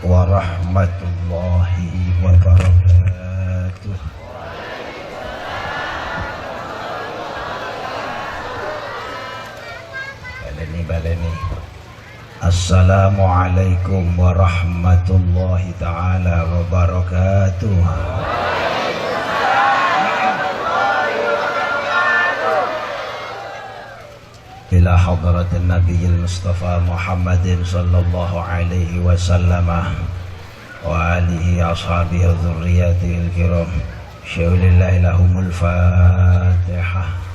warahmatullahi wabarakatuh. Baleni. Assalamualaikum warahmatullahi ta'ala wabarakatuh. Ila hadratin nabiyil mustafa Muhammadin sallallahu alaihi wasallam wa alihi ashabihi dzurriyyatihil kiram. Syaulillahi lahumul fatihah.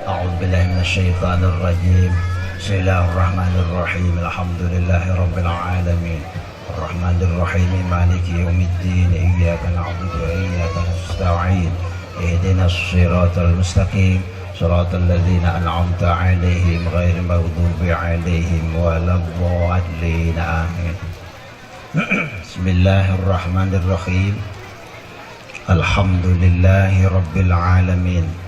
A'udzu billahi minasyaitonir rajim. Bismillahirrahmanirrahim. Alhamdulillahi rabbil alamin. Arrahmanir rahim. Maliki yaumiddin. Iyyaka na'budu wa iyyaka nasta'in. Ihdinas siratal mustaqim. Shiratal ladzina an'amta 'alaihim ghairil maghdubi 'alaihim waladdallin. Amin. Bismillahirrahmanirrahim. Alhamdulillahi rabbil alamin.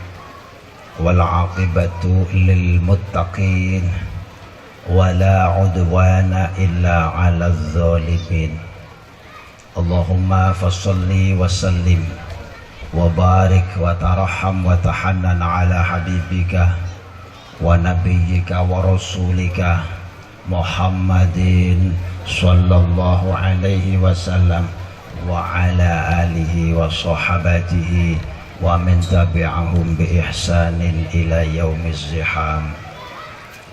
Wal 'aqibatu lil muttaqin wala 'udwana illa 'alal zalimin. Allahumma fasholli wa sallim wa barik wa tarham wa tahannan ala habibika wa nabiyyika wa rasulika Muhammadin sallallahu alaihi wasallam wa ala alihi wa sahabatihi wa min tabi'ahum bi ihsanin ila yaumiz ziham.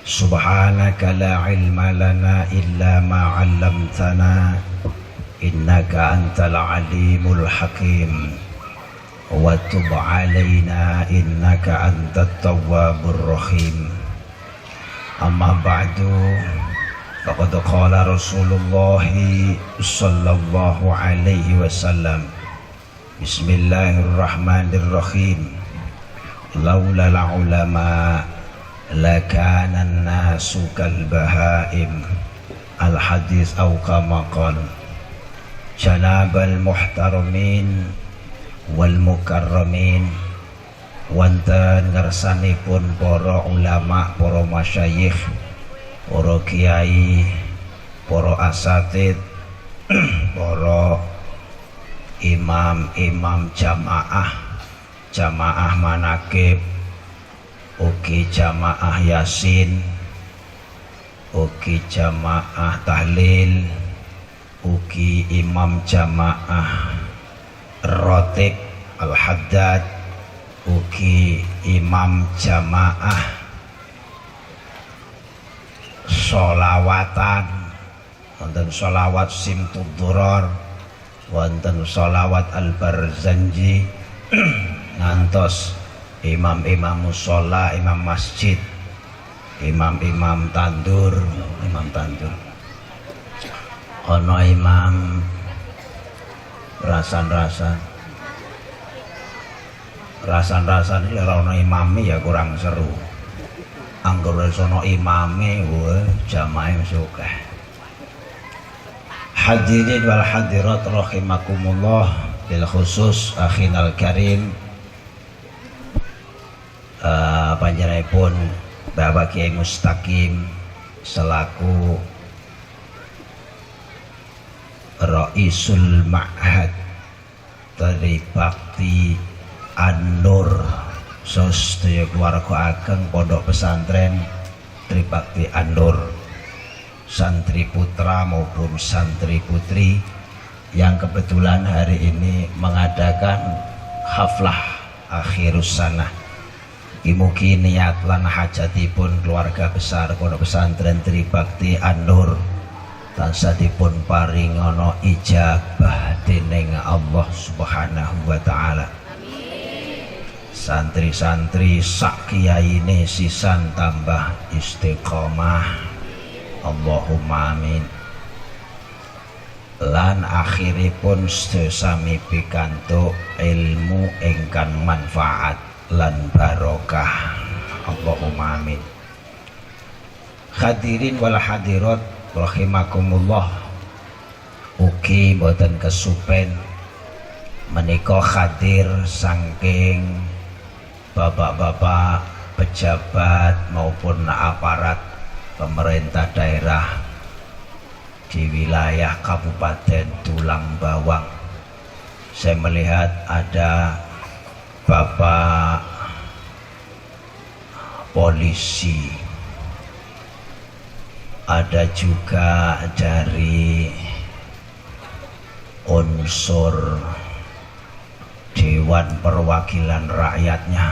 Subhanaka la ilma lana illa ma 'allamtana innaka antal alimul hakim wa tub 'alaina innaka antat tawwabur rahim. Amma ba'du, faqad qala Rasulullah sallallahu alaihi wasallam, Bismillahirrahmanirrahim. Laulal ulama lakana an-nasu kal bahaim. Al-hadis aw kama qala. Janabal muhtaramin wal mukarramin, wonten ngersanipun para ulama, para masyayikh, para kiai, para asatid, para imam jamaah manakib, ugi jamaah yasin, ugi jamaah tahlil, ugi imam jamaah rotib al-haddad, ugi imam jamaah sholawatan, wonten sholawat simtud durar, wonten sholawat al-barzanji, ngantos imam-imam musola, imam masjid, imam tandur, ono imam rasan ini ono imami ya kurang seru. Anggur sono imami jamaah sukeh. Hadirin wal hadirat rahimakumullah, bil khusus akhinal karim panjenenganipun Bapak Kiai Mustaqim selaku Raisul Ma'had Tribakti An-Nur sedaya keluarga ageng pondok pesantren Tribakti An-Nur, santri putra maupun santri putri yang kebetulan hari ini mengadakan haflah akhirus sanah. Mugi niat lan hajatipun keluarga besar pondok pesantren Tribakti An-Nur tansah dipun paringana ijabah dening Allah Subhanahu wa taala. Santri-santri sak kiyaine sisan tambah istiqomah, Allahumma amin. Lan akhiripun sami pikantuk ilmu ingkang manfaat lan barokah, Allahumma amin. Hadirin wal hadirat rahimakumullah, ugi boten kesupen menika hadir saking bapak-bapak pejabat maupun aparat pemerintah daerah di wilayah Kabupaten Tulang Bawang. Saya melihat ada Bapak polisi, ada juga dari unsur Dewan Perwakilan Rakyatnya,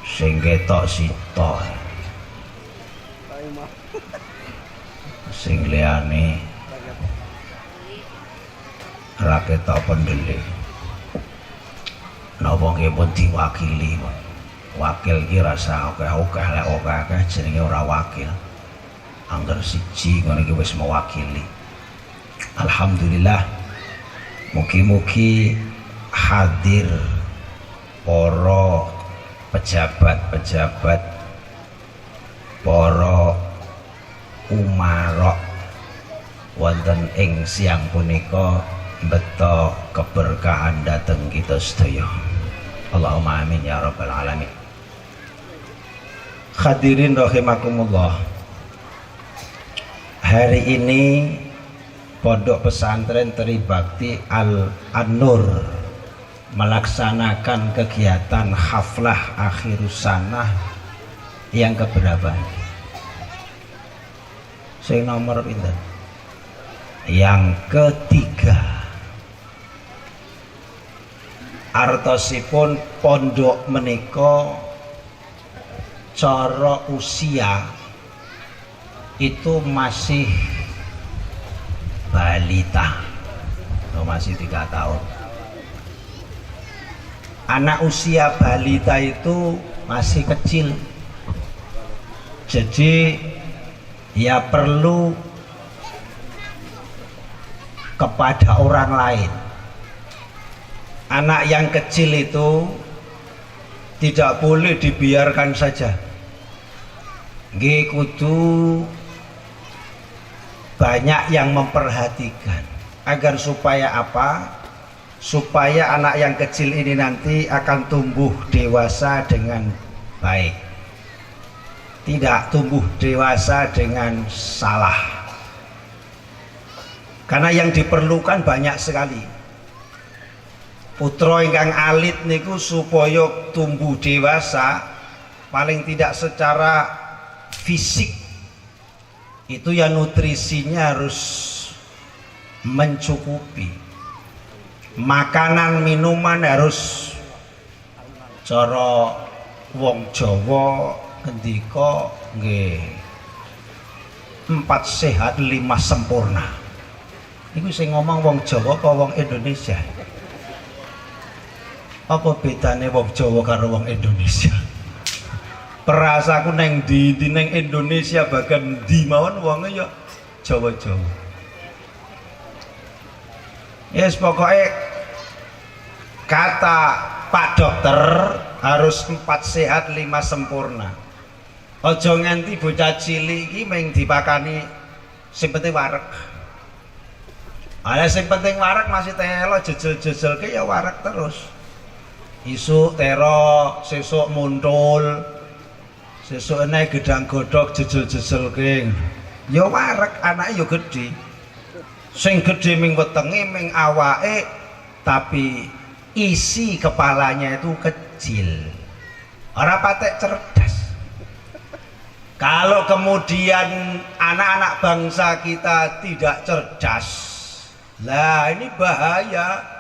sing ketok sitok, sing liyane ra ketok pendelik. Napa nggih pun diwakili, wakil iki rasa akeh-akeh, lek akeh jenenge ora wakil. Angger siji ngono iki wis mewakili. Alhamdulillah, mugi-mugi hadir para pejabat-pejabat, para umarok wonten ing siang punika beto keberkahan dateng kita sedaya. Allahumma amin ya rabbal alamin. Hadirin rahimakumullah, hari ini Pondok Pesantren Tribakti Al-An-Nur melaksanakan kegiatan haflah akhirus sanah yang keberapa? Sing nomor pinten? Yang ketiga. Artosipun pondok menika cara usia itu masih balita, masih 3 tahun. Anak usia balita itu masih kecil, jadi ya perlu kepada orang lain. Anak yang kecil itu tidak boleh dibiarkan saja, nggih kudu banyak yang memperhatikan. Agar supaya apa? Supaya anak yang kecil ini nanti akan tumbuh dewasa dengan baik, tidak tumbuh dewasa dengan salah. Karena yang diperlukan banyak sekali. Putra ingkang alit niku supaya tumbuh dewasa, paling tidak secara fisik itu ya nutrisinya harus mencukupi. Makanan minuman harus cara wong Jawa ngendika nggih 4 sehat 5 sempurna. Iku sing ngomong wong Jawa apa wong Indonesia? Apa bedane wong Jawa karo wong Indonesia? Perasaku neng di neng Indonesia bagian di mawon wonge ya Jawa-Jawa. Yes, pokoknya kata Pak Dokter harus 4 sehat 5 sempurna. Ojo nganti bocah cilik iki mung dipakani sing penting wareg. Ala sing penting wareg masih telo jejel-jejelke ya wareg terus. Isuk tero, sesuk muntul, sesuk enek gedang godhog jejel-jejelke. Ya wareg, anake ya gedhe. Sing gedhe ming wetenge ming awake, tapi isi kepalanya itu kecil. Ora patek cerdas. Kalau kemudian anak-anak bangsa kita tidak cerdas, lah ini bahaya.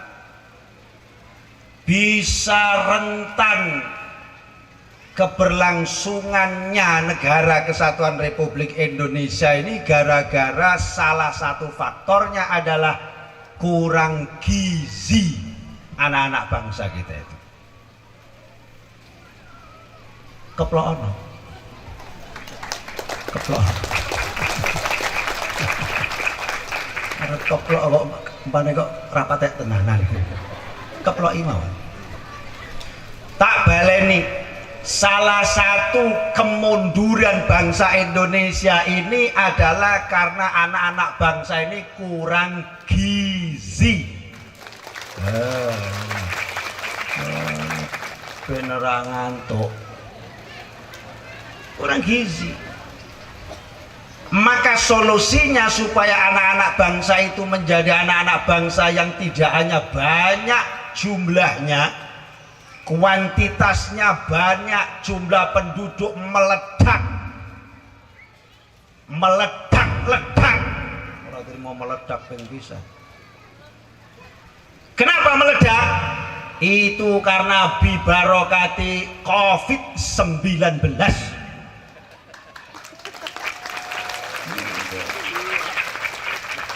Bisa rentan keberlangsungannya negara kesatuan Republik Indonesia ini gara-gara salah satu faktornya adalah kurang gizi anak-anak bangsa kita itu. Keplono. Keplok. Arep keplok kok umpane kok rapatek tenanan. Keploki mawon. Tak baleni, salah satu kemunduran bangsa Indonesia ini adalah karena anak-anak bangsa ini kurang gizi. Beneran ngantuk. Kurang gizi. Maka solusinya supaya anak-anak bangsa itu menjadi anak-anak bangsa yang tidak hanya banyak jumlahnya, kuantitasnya banyak, jumlah penduduk meledak. Orang tadi mau meledak yang bisa. Kenapa meledak? Itu karena bibarokati COVID-19.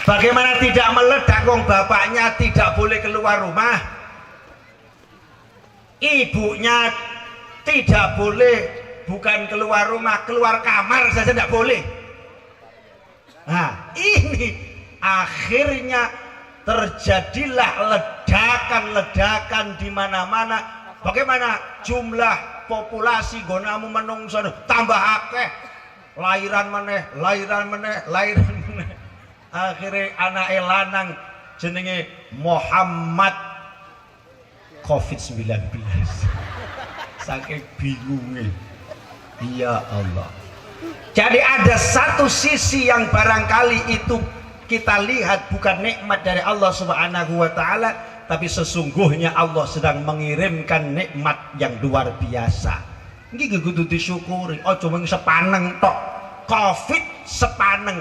Bagaimana tidak meledak wong bapaknya tidak boleh keluar rumah, ibunya tidak boleh, bukan keluar rumah, keluar kamar saja tidak boleh. Nah ini akhirnya terjadilah ledakan-ledakan di mana-mana. Bagaimana jumlah populasi gonamu menungso tambah akeh, lahiran meneh. Akhirnya anak lanang jenenge Muhammad COVID-19. Saking bingungnya. Ya Allah. Jadi ada satu sisi yang barangkali itu kita lihat bukan nikmat dari Allah Subhanahu wa taala, tapi sesungguhnya Allah sedang mengirimkan nikmat yang luar biasa. Iki kudu disyukuri. Aja mung sepaneng tok. Covid sepaneng.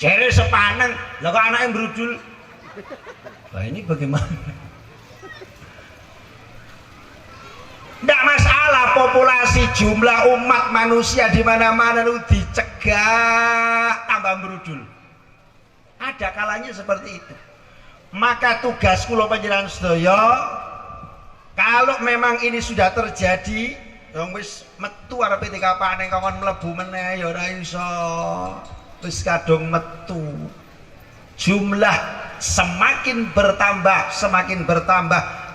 Jere sepaneng, lah kok anake brudul. Lah ini bagaimana? Tidak masalah populasi jumlah umat manusia di mana-mana itu dicegah tambah brudul. Ada kalanya seperti itu. Maka tugas kula panjenengan sedaya, kalau memang ini sudah terjadi, yang wis metu arepe dikapane kongkon mlebu meneh ya ora iso. Wis kadung metu. Jumlah semakin bertambah,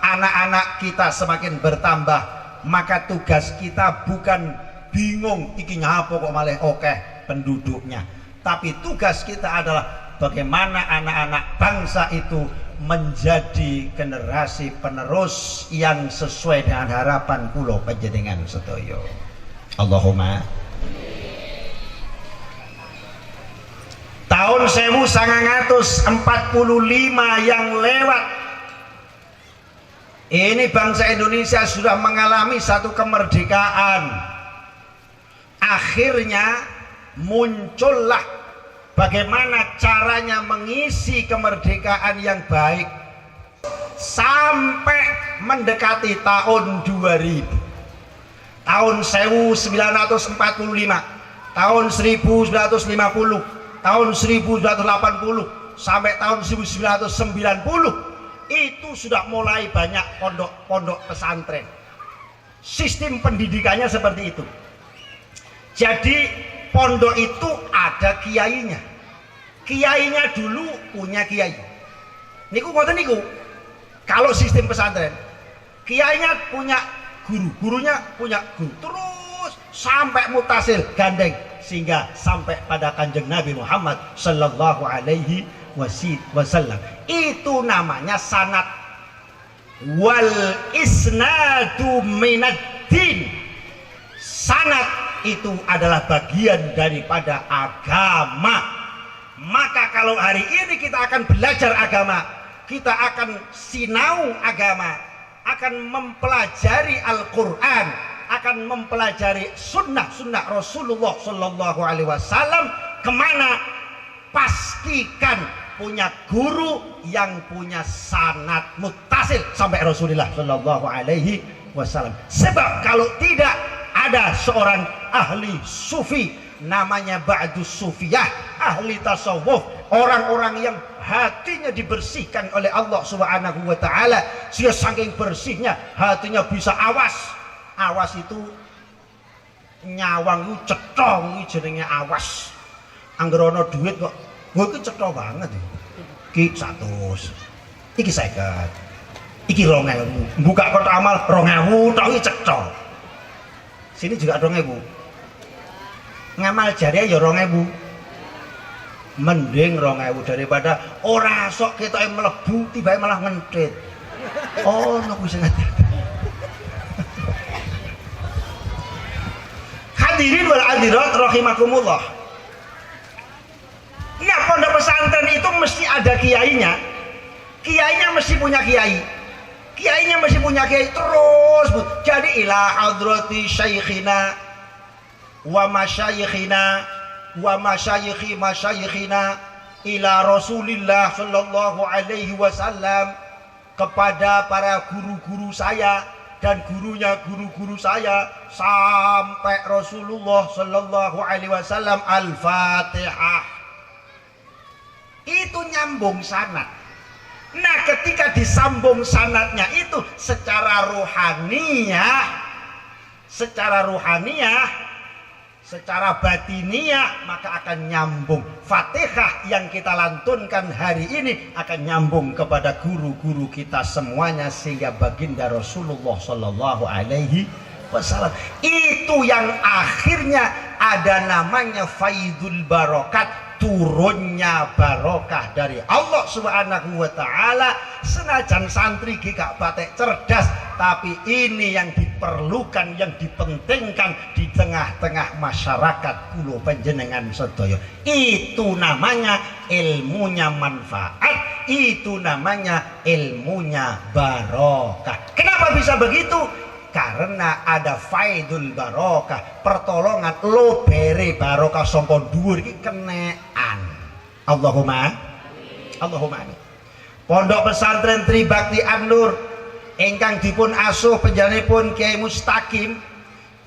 anak-anak kita semakin bertambah, maka tugas kita bukan bingung iki ngapa kok malah akeh penduduknya, tapi tugas kita adalah bagaimana anak-anak bangsa itu menjadi generasi penerus yang sesuai dengan harapan kula panjenengan sedaya. Allahumma. Tahun 1945 yang lewat, ini bangsa Indonesia sudah mengalami satu kemerdekaan. Akhirnya muncullah bagaimana caranya mengisi kemerdekaan yang baik sampai mendekati tahun 2000. Tahun 1945, tahun 1950, tahun 1980 sampai tahun 1990 itu sudah mulai banyak pondok-pondok pesantren. Sistem pendidikannya seperti itu. Jadi pondok itu ada kiainya. Kiainya dulu punya kiai. Niku ngoten niku. Kalau sistem pesantren, kiainya punya guru, gurunya punya guru. Terus sampai mutasil gandeng sehingga sampai pada Kanjeng Nabi Muhammad sallallahu alaihi wasallam. Itu namanya sanad. Wal isnadu minad-din. Sanad itu adalah bagian daripada agama. Maka kalau hari ini kita akan belajar agama, kita akan sinau agama, akan mempelajari Al-Quran, akan mempelajari sunnah Rasulullah Sallallahu Alaihi Wasallam. Kemana? Pastikan punya guru yang punya sanad muttasil sampai Rasulullah Sallallahu Alaihi Wasallam. Sebab kalau tidak ada seorang ahli sufi namanya ba'dus sufiyah, ahli tasawuf, orang-orang yang hatinya dibersihkan oleh Allah Subhanahu wa taala, sehingga saking bersihnya hatinya bisa awas. Awas itu nyawang itu cetha jenenge awas. Angger ana duit kok iki cetha banget iki 100, iki 50, iki 2000, buka kotak amal 2000 tok iki cetha. Sini juga 2000, ngamal jariah ya 2000, mending 2000 daripada ora sok ketoke mlebu tibae malah ngentit. Oh no wis ngerti. Hadirin wal hadirat rahimakumullah. pesantren itu mesti ada kiainya. Kiainya mesti punya kiai. Kiainya mesti punya kiai terus. Jadi ila hadrati syaikhina wa masyayikhina wa masyayikhi masyayikhina ila Rasulillah sallallahu alaihi wasallam, kepada para guru-guru saya dan gurunya guru-guru saya sampai Rasulullah sallallahu alaihi wasallam. Al-Fatihah. Itu nyambung sanad. Nah, ketika disambung sanadnya itu secara ruhaniyah, secara batiniah, maka akan nyambung. Fatihah yang kita lantunkan hari ini akan nyambung kepada guru-guru kita semuanya, sehingga baginda Rasulullah sallallahu alaihi wasallam. Itu yang akhirnya ada namanya faidul barokat, turunnya barokah dari Allah subhanahu wa ta'ala. Senajan santri gak batek cerdas, tapi ini yang diperlukan, yang dipentingkan di tengah-tengah masyarakat kulo panjenengan sedaya. Itu namanya ilmunya manfaat, itu namanya ilmunya barokah. Kenapa bisa begitu? Karena ada faidul barokah, pertolongan lobere barokah sangka dhuwur iki kenekan. Allahumma amin. Pondok pesantren Tribakti An-Nur ingkang dipun asuh panjenenganipun Kiai Mustaqim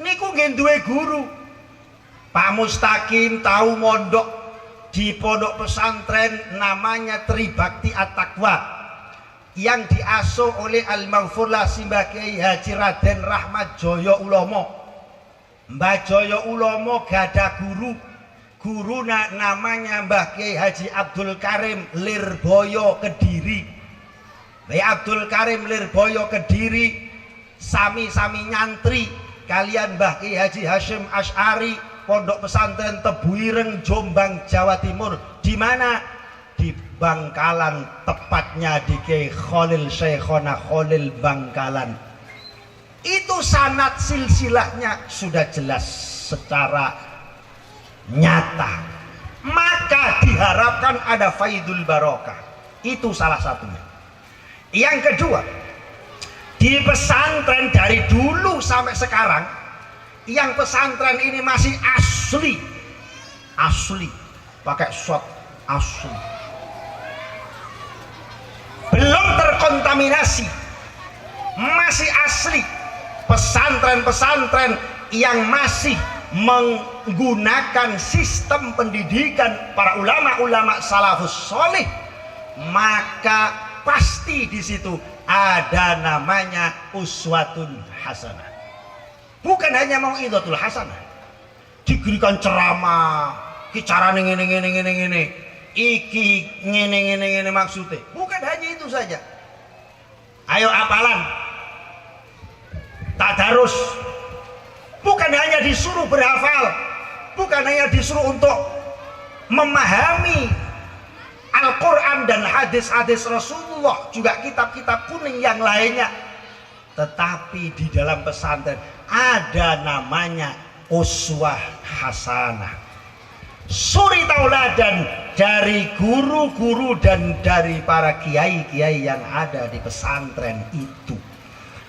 niku nggih duwe guru. Pak Mustaqim tahu mondok di pondok pesantren namanya Tribakti At-Taqwa, yang diasuh oleh Al-Maghfurlah Simbah Kiai Haji Raden Rahmat Jaya Ulomo. Mbah Jaya Ulomo gada guru namanya Mbah Kiai Haji Abdul Karim Lirboyo Kediri. Mbah Abdul Karim Lirboyo Kediri sami-sami nyantri kalian Mbah Kiai Haji Hashim Asy'ari Pondok Pesantren Tebuireng Jombang Jawa Timur. Di mana? Di Bangkalan, tepatnya di Kiai Khalil Syekhona Khalil Bangkalan. Itu sanad silsilahnya sudah jelas secara nyata. Maka diharapkan ada faidul barokah. Itu salah satunya. Yang kedua, di pesantren dari dulu sampai sekarang, yang pesantren ini masih asli, pakai shot asli, belum terkontaminasi, masih asli. Pesantren-pesantren yang masih menggunakan sistem pendidikan para ulama-ulama salafus soleh, maka pasti di situ ada namanya uswatun hasanah. Bukan hanya mau idhatul hasanah, diberikan ceramah, iki carane ngene, iki ngene maksudnya. Bukan hanya itu saja. Ayo apalan, tadarus. Bukan hanya disuruh berhafal, bukan hanya disuruh untuk memahami Al-Quran dan hadis-hadis Rasulullah, juga kitab-kitab kuning yang lainnya. Tetapi di dalam pesantren ada namanya uswah hasanah, suri tauladan dari guru-guru dan dari para kiai-kiai yang ada di pesantren itu.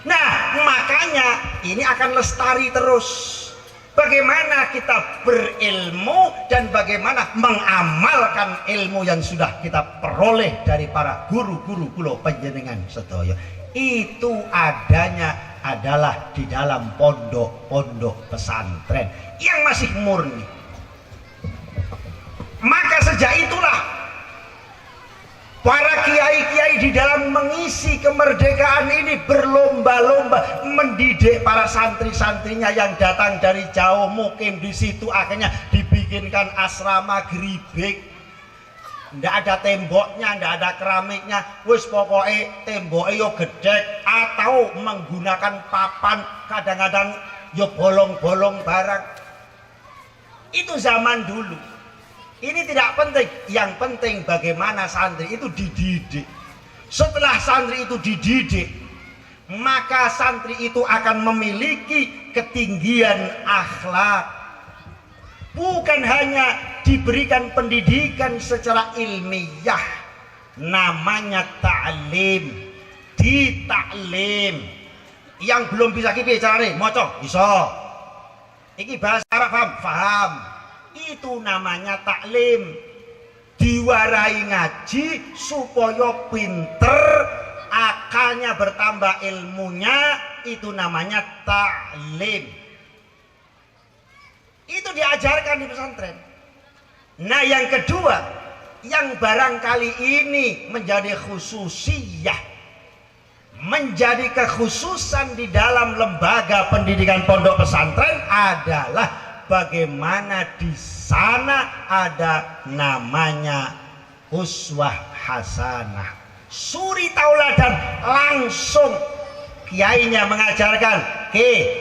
Nah, makanya ini akan lestari terus. Bagaimana kita berilmu dan bagaimana mengamalkan ilmu yang sudah kita peroleh dari para guru-guru kula panjenengan sedaya. Itu adanya adalah di dalam pondok-pondok pesantren yang masih murni. Maka sejak itulah para kiai-kiai di dalam mengisi kemerdekaan ini berlomba-lomba mendidik para santri-santrinya yang datang dari jauh mukim di situ. Akhirnya dibikinkan asrama geribik, ndak ada temboknya, ndak ada keramiknya, wis pokoknya temboknya yo gedek atau menggunakan papan, kadang-kadang yo bolong-bolong barang. Itu zaman dulu. Ini tidak penting, yang penting bagaimana santri itu dididik. Setelah santri itu dididik, maka santri itu akan memiliki ketinggian akhlak. Bukan hanya diberikan pendidikan secara ilmiah, namanya ta'lim. Ditaklim. Yang belum bisa ki piye carane maca bisa, iki bahasa Arab paham, itu namanya taklim. Diwarai ngaji supaya pinter, akalnya bertambah, ilmunya, itu namanya taklim. Itu diajarkan di pesantren. Nah yang kedua, yang barangkali ini menjadi khususiyah, menjadi kekhususan di dalam lembaga pendidikan pondok pesantren adalah bagaimana di sana ada namanya uswah hasanah, suri tauladan. Langsung kiainya mengajarkan,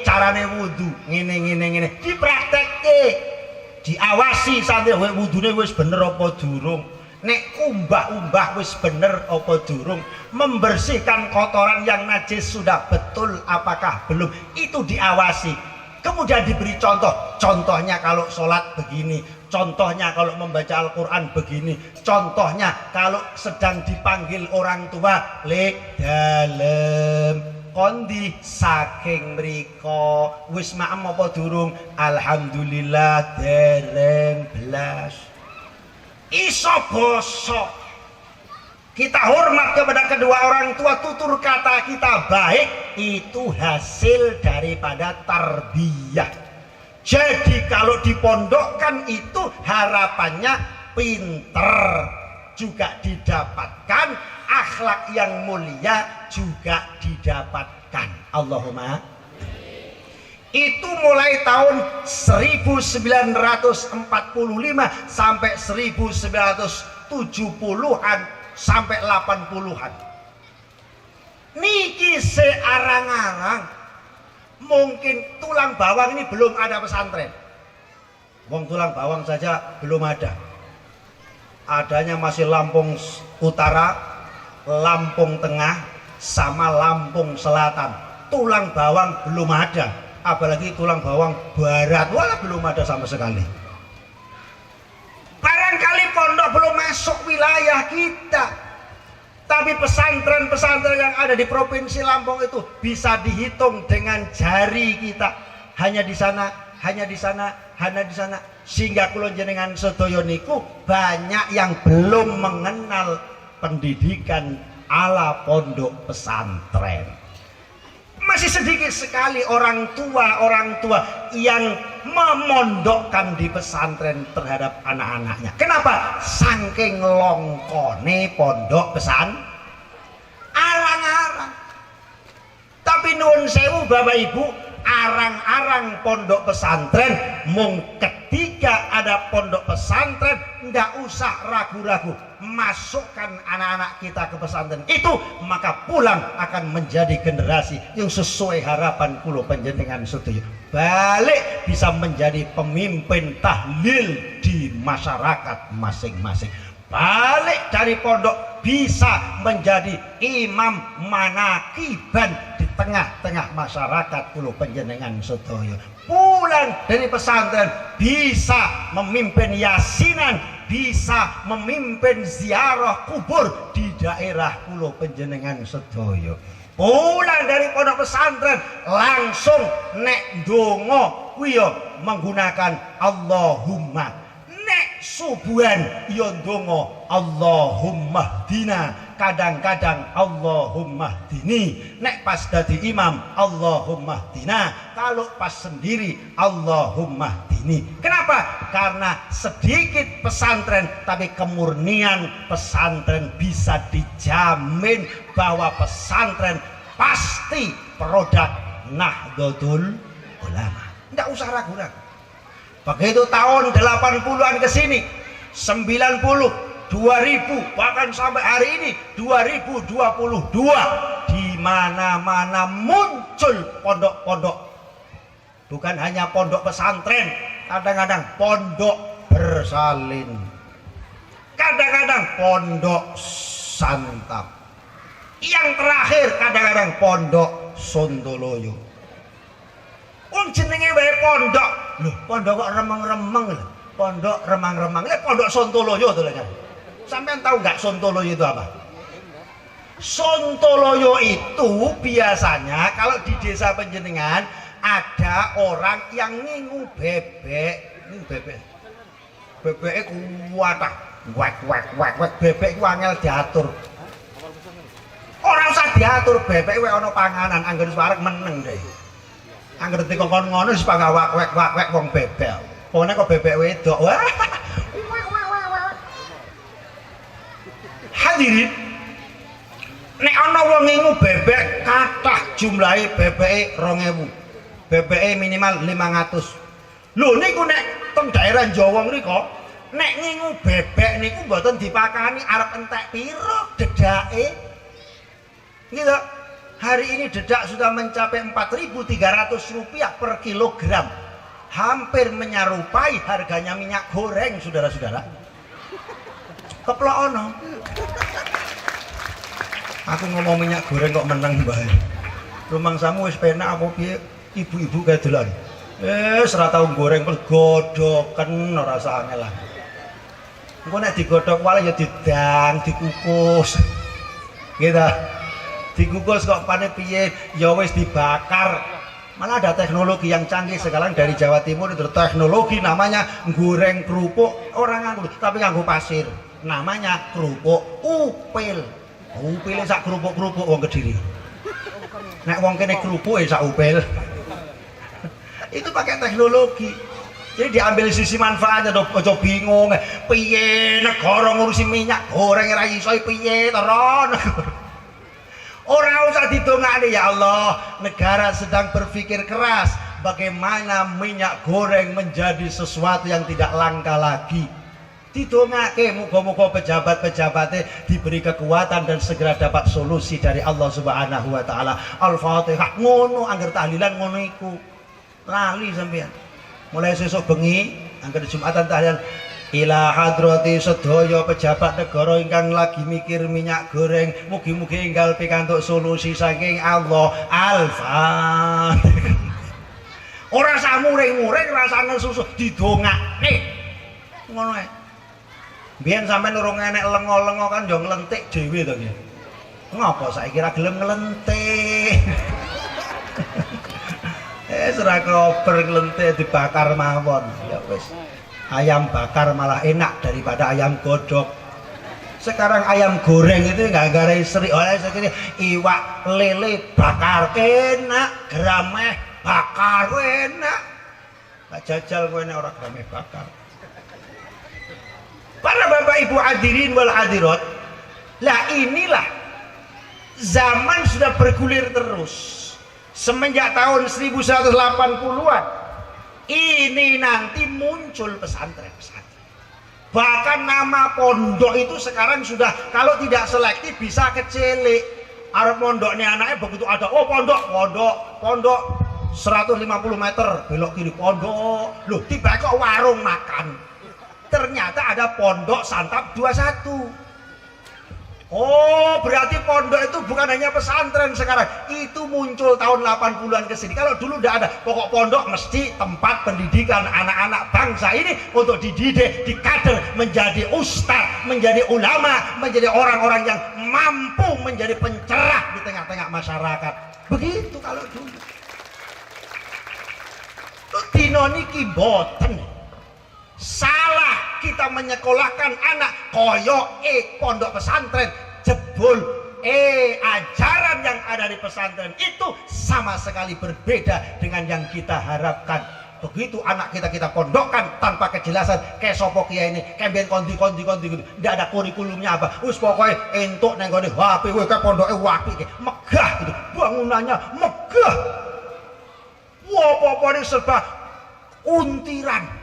carane wudu ngene dipraktekke, diawasi sampe wudune wis bener apa durung, nek umbah wis bener apa durung, membersihkan kotoran yang najis sudah betul apakah belum, itu diawasi. Kemudian diberi contoh, contohnya kalau sholat begini, contohnya kalau membaca Al-Quran begini, contohnya kalau sedang dipanggil orang tua, lek dalem kondi saking mriko wis maem apa durung, alhamdulillah dereng blas, iso basa. Kita hormat kepada kedua orang tua, tutur kata kita baik, itu hasil daripada tarbiyah. Jadi kalau dipondokkan itu harapannya pinter juga didapatkan, akhlak yang mulia juga didapatkan. Allahumma. Itu mulai tahun 1945 sampai 1970-an sampai 80-an. Niki searang-arang. Mungkin Tulang Bawang ini belum ada pesantren. Wong Tulang Bawang saja belum ada. Adanya masih Lampung Utara, Lampung Tengah, sama Lampung Selatan. Tulang Bawang belum ada. Apalagi Tulang Bawang Barat, wala belum ada sama sekali. Barangkali pondok belum masuk wilayah kita, tapi pesantren-pesantren yang ada di provinsi Lampung itu bisa dihitung dengan jari kita. Hanya di sana, hanya di sana, hanya di sana. Sehingga kula jenengan sedaya niku banyak yang belum mengenal pendidikan ala pondok pesantren. Masih sedikit sekali orang tua yang memondokkan di pesantren terhadap anak-anaknya. Kenapa? Saking longkone pondok pesantren, arang-arang. Tapi nuwun sewu Bapak Ibu, arang-arang pondok pesantren, mung ketika ada pondok pesantren ndak usah ragu-ragu, masukkan anak-anak kita ke pesantren itu, maka pulang akan menjadi generasi yang sesuai harapan kula panjenengan sedaya, balik bisa menjadi pemimpin tahlil di masyarakat masing-masing, balik dari pondok bisa menjadi imam manakiban di tengah-tengah masyarakat kula panjenengan sedaya, pulang dari pesantren bisa memimpin yasinan, bisa memimpin ziarah kubur di daerah kula panjenengan sedaya. Pulang dari pondok pesantren langsung nek ndonga kuwi menggunakan Allahumma, nek subuhan ya ndonga Allahumma hdina, kadang-kadang Allahumma hdini, nek pas dadi imam Allahumma hdina, kalau pas sendiri Allahumma hdini. Kenapa? Karena sedikit pesantren tapi kemurnian pesantren bisa dijamin bahwa pesantren pasti produk Nahdlatul Ulama. Tidak usah ragu-ragu. Begitu tahun 80-an ke sini, 90, 2000, bahkan sampai hari ini 2022, di mana-mana muncul pondok-pondok. Bukan hanya pondok pesantren, kadang-kadang pondok bersalin, kadang-kadang pondok santap, yang terakhir kadang-kadang pondok Sondoloyo. Wong jenenge wae pondok. Loh, pondok kok remeng-remeng lho. Pondok Remang-Remang. Pondok Sontoloyo tuh kan. Sampean tahu nggak Sontoloyo itu apa? Sontoloyo itu biasanya kalau di desa penjenengan ada orang yang ngingu bebek. Ini bebek. Bebeknya kuat ah. Wek. Bebek ku angel diatur. Ora usah diatur bebek wae ana panganan, anggere wareg meneng deh. Anggere dikongkon ngono wis pangga wek wong bebek. Pokoknya kok bebek wedok. Wah. Hadirin, nek ana wong ngingu bebek kathah jumlahe bebeke 2000. Bebeke minimal 500. Lho niku nek teng daerah Jawa mriku, nek ngingu bebek niku mboten dipakani arep entek piro dedake. Gitu. Hari ini dedak sudah mencapai Rp4.300 per kilogram. Hampir menyerupai harganya minyak goreng, saudara-saudara. Keplok ono. Aku ngomong minyak goreng kok meneng bae. Rumangsamu wis penak apa piye? Ibu-ibu kae dolan. Ora tau goreng godoken ora usah angelan. Engko nek digodhog wae ya didang, dikukus. Gitu. Dikukus kok pane piye? Ya wis dibakar. Malah ada teknologi yang canggih sekarang dari Jawa Timur itu teknologi namanya goreng kerupuk orang nganggo tapi nganggo pasir. Namanya kerupuk upil. Upile sak kerupuk-kerupuk wong Kediri. Nek wong kene kerupuk sak upil. Itu pakai teknologi. Jadi diambil sisi manfaatnya dong, ojo bingung. Piye negara ngurusi minyak goreng ora iso piye teron. Orang usah didongakne ya Allah, negara sedang berpikir keras bagaimana minyak goreng menjadi sesuatu yang tidak langka lagi. Didongake muga-muga pejabat-pejabatnya diberi kekuatan dan segera dapat solusi dari Allah Subhanahu wa taala. Al-Fatihah ngono angger tahlilan ngono iku. Lali sampean. Mulai sesuk bengi angger Jumatan tahlilan ila hadrati sedaya pejabat negara ingkang lagi mikir minyak goreng, mugi-mugi enggal pikantuk solusi saking Allah. Al-Fatihah. Ora samuring-muring rasane susu didongakne. Ngono ae. Biyen sampean urung enek lengo-lengo kan yo nglentik dhewe to nggih. Ngopo saiki ra gelem nglentik? Ora kober nglentik dibakar mawon. Ya wis. Ayam bakar malah enak daripada ayam godok. Sekarang ayam goreng itu nggak gara seri oleh sekali iwak lele bakar enak, grameh bakar enak. Nggak jajal gue orang grameh bakar. Para bapak ibu hadirin wal hadirat, lah inilah zaman sudah bergulir terus semenjak tahun 1180-an. Ini nanti muncul pesantren-pesantren. Bahkan nama pondok itu sekarang sudah kalau tidak selektif bisa kecilik. Arep mondoknya anaknya begitu ada, oh pondok 150 meter belok kiri pondok. Loh, tiba kok warung makan. Ternyata ada pondok santap 21. Oh, berarti pondok itu bukan hanya pesantren sekarang. Itu muncul tahun 80-an ke sini. Kalau dulu tidak ada. Pokok pondok mesti tempat pendidikan anak-anak bangsa ini untuk dididik, dikader menjadi ustadz, menjadi ulama, menjadi orang-orang yang mampu menjadi pencerah di tengah-tengah masyarakat. Begitu kalau dulu. Dino niki boten. Salah kita menyekolahkan anak koyo pondok pesantren jebul ajaran yang ada di pesantren itu sama sekali berbeda dengan yang kita harapkan. Begitu anak kita pondokkan tanpa kejelasan kayak sopo kiai ini kayak kondi tidak ada kurikulumnya apa us pokoknya entuk neng kondi HP kayak pondoknya wapi megah gitu bangunannya megah pokoknya serba untiran.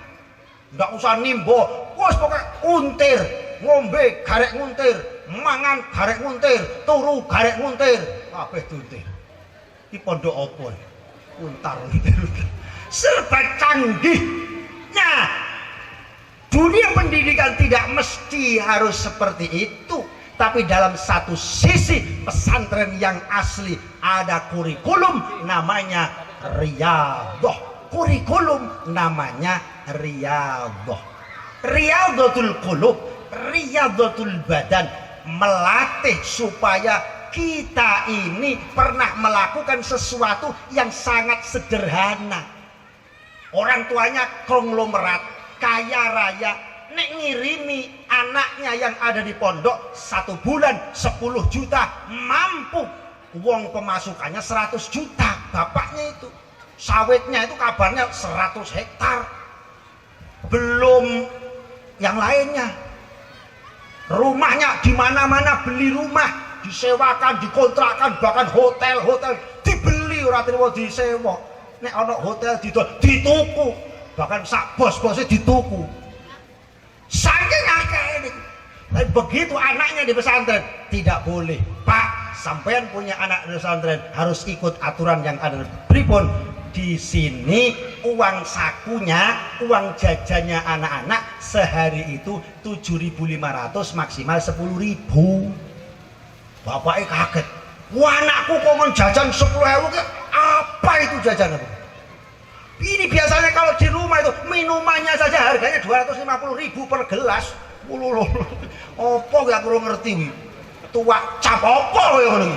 Nggak usah nimbo, wes pokoknya untir, ngombe garek nguntir, mangan garek nguntir, turu garek nguntir, kabeh tuntir. Iki pondok apa? Untar nguntir. Serba canggih. Nah, dunia pendidikan tidak mesti harus seperti itu, tapi dalam satu sisi pesantren yang asli ada kurikulum namanya riyadhah. Kurikulum namanya riyadhah. Riyadhatul qulub, riyadhatul badan, melatih supaya kita ini pernah melakukan sesuatu yang sangat sederhana. Orang tuanya konglomerat, kaya raya, nek ngirimi anaknya yang ada di pondok 1 bulan 10 juta, mampu. Wong pemasukannya 100 juta, bapaknya itu sawitnya itu kabarnya 100 hektar, belum yang lainnya. Rumahnya di mana-mana, beli rumah, disewakan, dikontrakkan, bahkan hotel-hotel dibeli, ora trimo disewa. Nek ana hotel dituku, bahkan sak bos-bosnya dituku. Saking akeh ini. Tapi begitu anaknya di pesantren, tidak boleh. Pak, sampean punya anak di pesantren harus ikut aturan yang ada. Pripun? Di sini uang sakunya, uang jajannya anak-anak sehari itu 7.500, maksimal 10.000. Bapaknya kaget. Wah, anakku kok jajan 10.000, apa itu jajan? Ini biasanya kalau di rumah itu minumannya saja harganya 250.000 per gelas. Opo gak kurang ngerti. Tua cap opo ya ngono.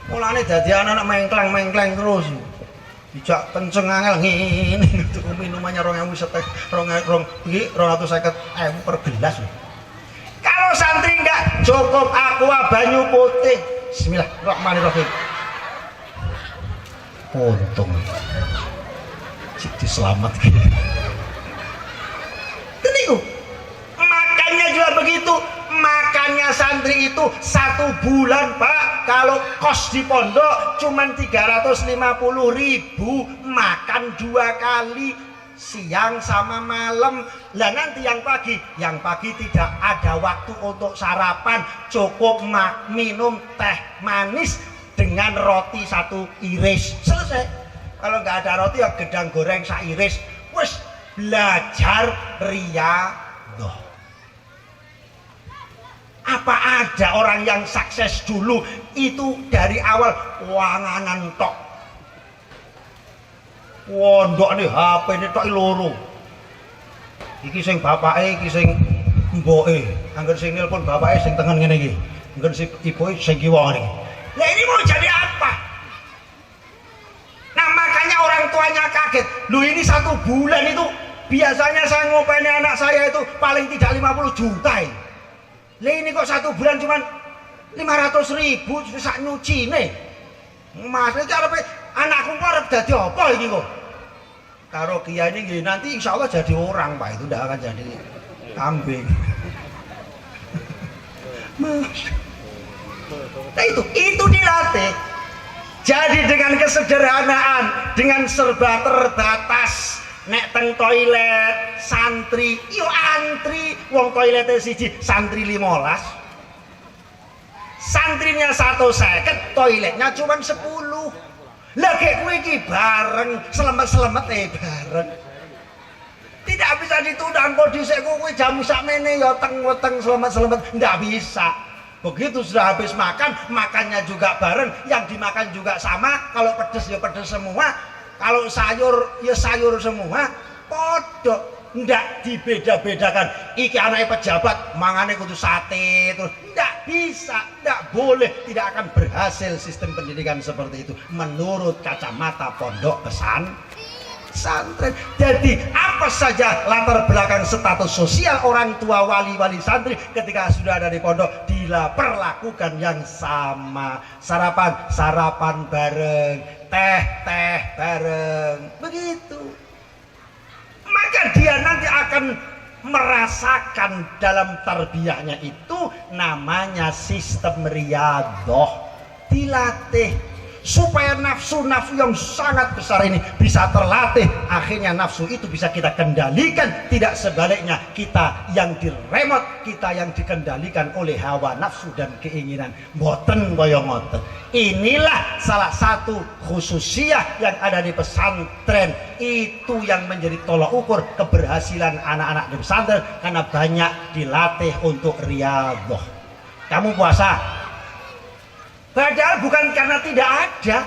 Mulane dadi anak mengkleng-mengkleng terus. Dijak kenceng angel ngene tuku minumannya 250.000 per gelas. Kalau santri enggak cukup aqua banyu putih. Bismillahirrahmanirrahim. Untung. Cik diselamatkan. Itu makannya juga begitu. Makannya santri itu 1 bulan, Pak, kalau kos di pondok cuman 350.000, makan 2 kali, siang sama malam. Lah nanti yang pagi tidak ada waktu untuk sarapan, cukup minum teh manis dengan roti 1 iris, selesai. Kalau nggak ada roti ya gedang goreng 1 iris. Wes belajar riyadhah. Apa ada orang yang sukses dulu itu dari awal wanganan tok, wondok nih HP ini tok loro, iki sing bapake, iki sing mboke, angger sing nelpon bapake sing tengen ngene iki, angger sing ibuke sing kiwa ngene. Lah ini mau jadi apa? Nah makanya orang tuanya kaget. Loh ini 1 bulan itu biasanya saya ngopeni anak saya itu paling tidak 50 juta ini. Lah ini kok 1 bulan cuman 500.000 sak nyucine. Maksudnya arepe anakku kok arep dadi apa iki kok? Karo kiai ini nanti insya Allah jadi orang, Pak, itu tidak akan jadi kambing. Nah itu dilatih. Jadi dengan kesederhanaan, dengan serba terbatas. Nek teng toilet santri yo antri, wong toilete siji santri 15, santrinya 150, toiletnya cuma 10. Lah kayak kowe iki bareng selemet-selemet bareng. Tidak bisa ditunda kok dhisik kowe jam sakmene ya teng-weteng selemet-selemet, ndak bisa. Begitu sudah habis makan, makannya juga bareng, yang dimakan juga sama, kalau pedes ya pedes semua. Kalau sayur ya sayur semua, podo, ndak dibeda-bedakan. Iki anaknya pejabat, mangane kudu sate, terus ndak bisa, ndak boleh, tidak akan berhasil sistem pendidikan seperti itu menurut kacamata pondok pesantren. Jadi apa saja latar belakang status sosial orang tua wali-wali santri ketika sudah ada di pondok diperlakukan yang sama. Sarapan bareng, teh bareng, begitu. Maka dia nanti akan merasakan dalam tarbiyahnya itu namanya sistem riyadhah, dilatih supaya nafsu-nafsu yang sangat besar ini bisa terlatih. Akhirnya nafsu itu bisa kita kendalikan, tidak sebaliknya kita yang diremot, kita yang dikendalikan oleh hawa nafsu dan keinginan. Mboten kaya ngoten. Inilah salah satu khususiyah yang ada di pesantren, itu yang menjadi tolak ukur keberhasilan anak-anak di pesantren, karena banyak dilatih untuk riyadhah. Kamu puasa, padahal bukan karena tidak ada,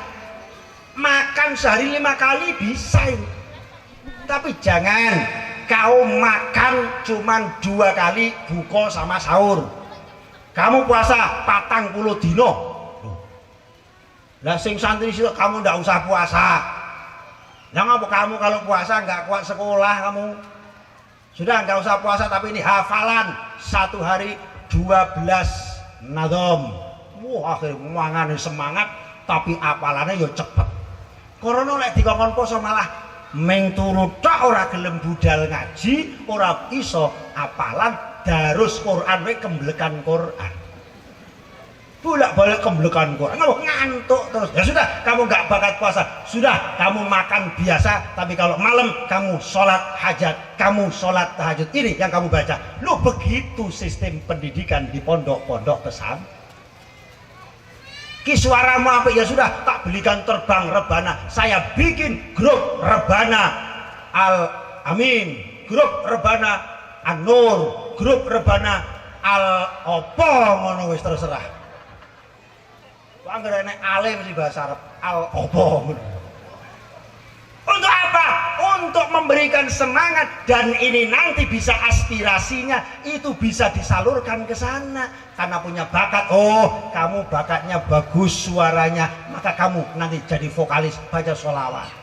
makan sehari 5 kali bisa ini. Tapi jangan kau makan cuman 2 kali buka sama sahur. Kamu puasa 40 dino. Lah sing santri situ kamu ndak usah puasa. Lah ngapa kamu kalau puasa nggak kuat sekolah kamu? Sudah nggak usah puasa, tapi ini hafalan 1 hari 12 nadom. Wah, akhirnya mangan semangat tapi apalannya yo cepet. Karena lek dikongkon poso malah meng turu tok ora gelem budal ngaji, ora iso apalan darus Quran wae kemblekan Quran. Bolak-balik kemblekan Quran, ngantuk terus. Ya sudah, kamu nggak bakat puasa. Sudah, kamu makan biasa, tapi kalau malam kamu sholat hajat, kamu sholat tahajud. Ini yang kamu baca. Lu begitu sistem pendidikan di pondok-pondok pesantren. Ki suaramu apa? Ya sudah, tak belikan terbang rebana. Saya bikin grup rebana Al Amin, grup rebana An-Nur, grup rebana Al Opo ngono wis terserah. Angger enek alim mesti bahasa Arab Al Opo. Untuk apa? Untuk memberikan semangat, dan ini nanti bisa aspirasinya itu bisa disalurkan ke sana karena punya bakat. Oh, kamu bakatnya bagus suaranya, maka kamu nanti jadi vokalis, baca sholawat.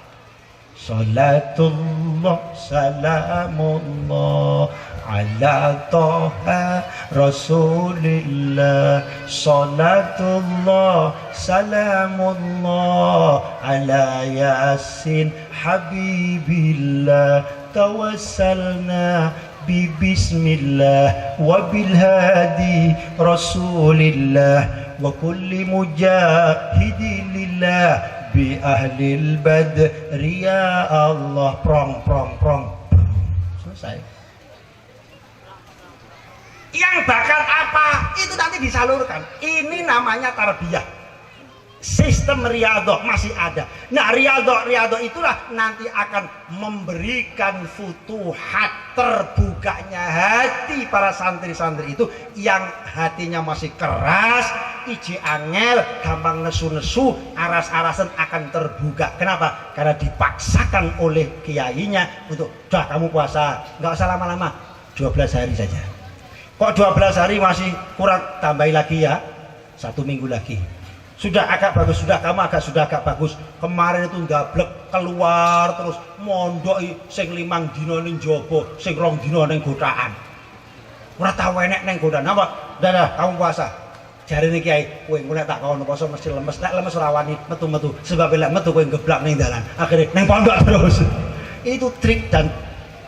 Salatullah salamullah ala toha rasulillah. Salatullah salamullah ala yasin habibillah. Tawassalna bismillah wa bilhadi rasulillah wa kulli mujahidin lillah bi ahlil badri ya Allah. Prong prong prong, selesai. Yang bakat apa itu nanti disalurkan. Ini namanya tarbiyah. Sistem riyadhah masih ada. Nah, riyadhah itulah nanti akan memberikan futuhat, terbukanya hati para santri-santri itu yang hatinya masih keras, iji angel, gampang nesu-nesu, aras-arasan akan terbuka. Kenapa? Karena dipaksakan oleh kiainya untuk, dah kamu puasa, nggak usah lama-lama, 12 hari saja. Kok 12 hari masih kurang, tambahin lagi ya, 1 minggu lagi. Sudah agak bagus, sudah agak bagus. Kemarin itu ndablek keluar terus mondok sing 5 dina ning jaba, sing 2 dina ning gotaan. Ora tau enek ning godaan apa? Dah kamu puasa. Jarine kiai, kowe engko nek tak kono poso mesti lemes. Nek lemes ora wani metu-metu. Sebab lek metu kowe geblak ning dalan. Akhire ning pondok terus. Itu trik dan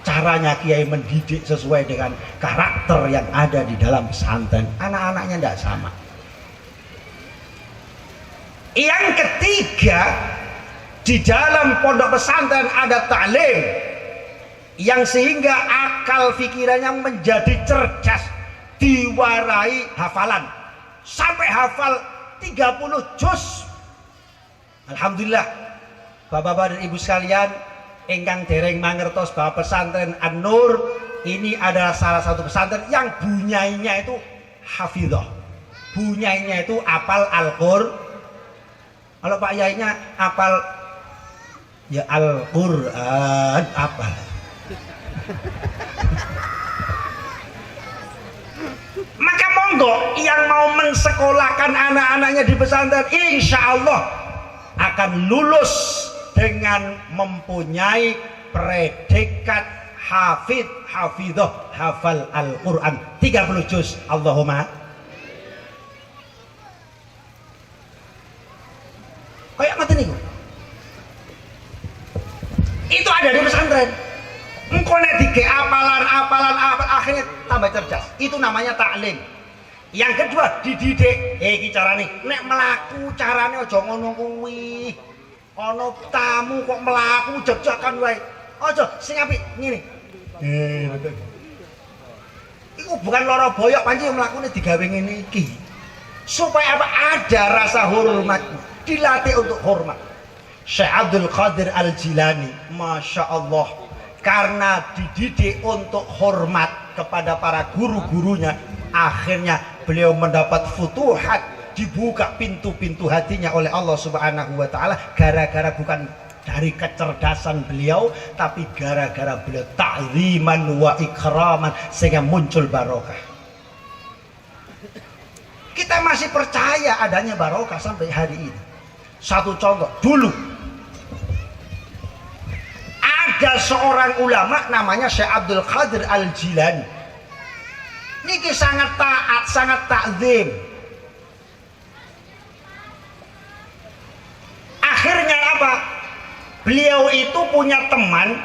caranya kiai mendidik sesuai dengan karakter yang ada di dalam pesantren. Anak-anaknya tidak sama. Yang ketiga, di dalam pondok pesantren ada taklim yang sehingga akal pikirannya menjadi cerdas, diwarai hafalan sampai hafal 30 juz. Alhamdulillah, bapak-bapak dan ibu sekalian ingkang dereng mangertos bahwa pesantren An-Nur ini adalah salah satu pesantren yang bunyainya itu hafidhah, bunyainya itu apal Al-Qur'an. Kalau Pak Yainya apal ya Al-Qur'an, apal. Maka monggo yang mau mensekolahkan anak-anaknya di pesantren, insya Allah akan lulus dengan mempunyai predikat hafidhah, hafal Al-Qur'an 30 juz. Allahumma. Kayak ngerti nih, itu ada di pesantren. Engkau nek dike apalan akhirnya tambah cerdas. Itu namanya taklim. Yang kedua dididik. Iki carane nek melaku carane aja ngono kuwi. Ana tamu kok melaku jek-jekan wae. Aja sing apik ngene. Iku bukan lara boyok pancen mlakune digawe ngene iki. Supaya apa? Ada rasa hormat. Dilatih untuk hormat. Syekh Abdul Qadir Al-Jilani, Masya Allah, karena dididik untuk hormat kepada para guru-gurunya, akhirnya beliau mendapat futuhat, dibuka pintu-pintu hatinya oleh Allah Subhanahu wa Ta'ala, gara-gara bukan dari kecerdasan beliau, tapi gara-gara beliau ta'ziman wa ikraman sehingga muncul barokah. Kita masih percaya adanya barokah sampai hari ini. Satu contoh, dulu ada seorang ulama namanya Syekh Abdul Qadir Al-Jilani. Niki sangat taat, sangat takzim. Akhirnya apa? Beliau itu punya teman,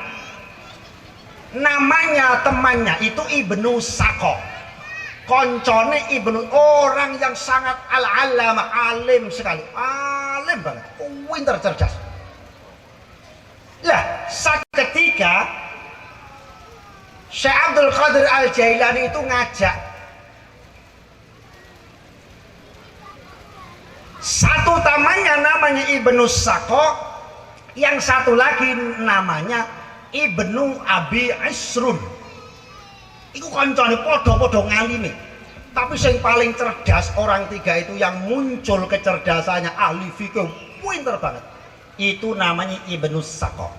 namanya temannya itu Ibnu Sako. Koncone Ibnu, orang yang sangat al-alama, alim sekali, alim banget, pintar cerdas. Lah, saat ketika Syekh Abdul Qadir Al-Jailani itu ngajak satu temannya namanya Ibnu Sako, yang satu lagi namanya Ibnu Abi Isrun. Iku koncone podo-podo ngalime. Tapi yang paling cerdas orang tiga itu yang muncul kecerdasannya, ahli fikih, pinter banget. Itu namanya Ibnu Sako.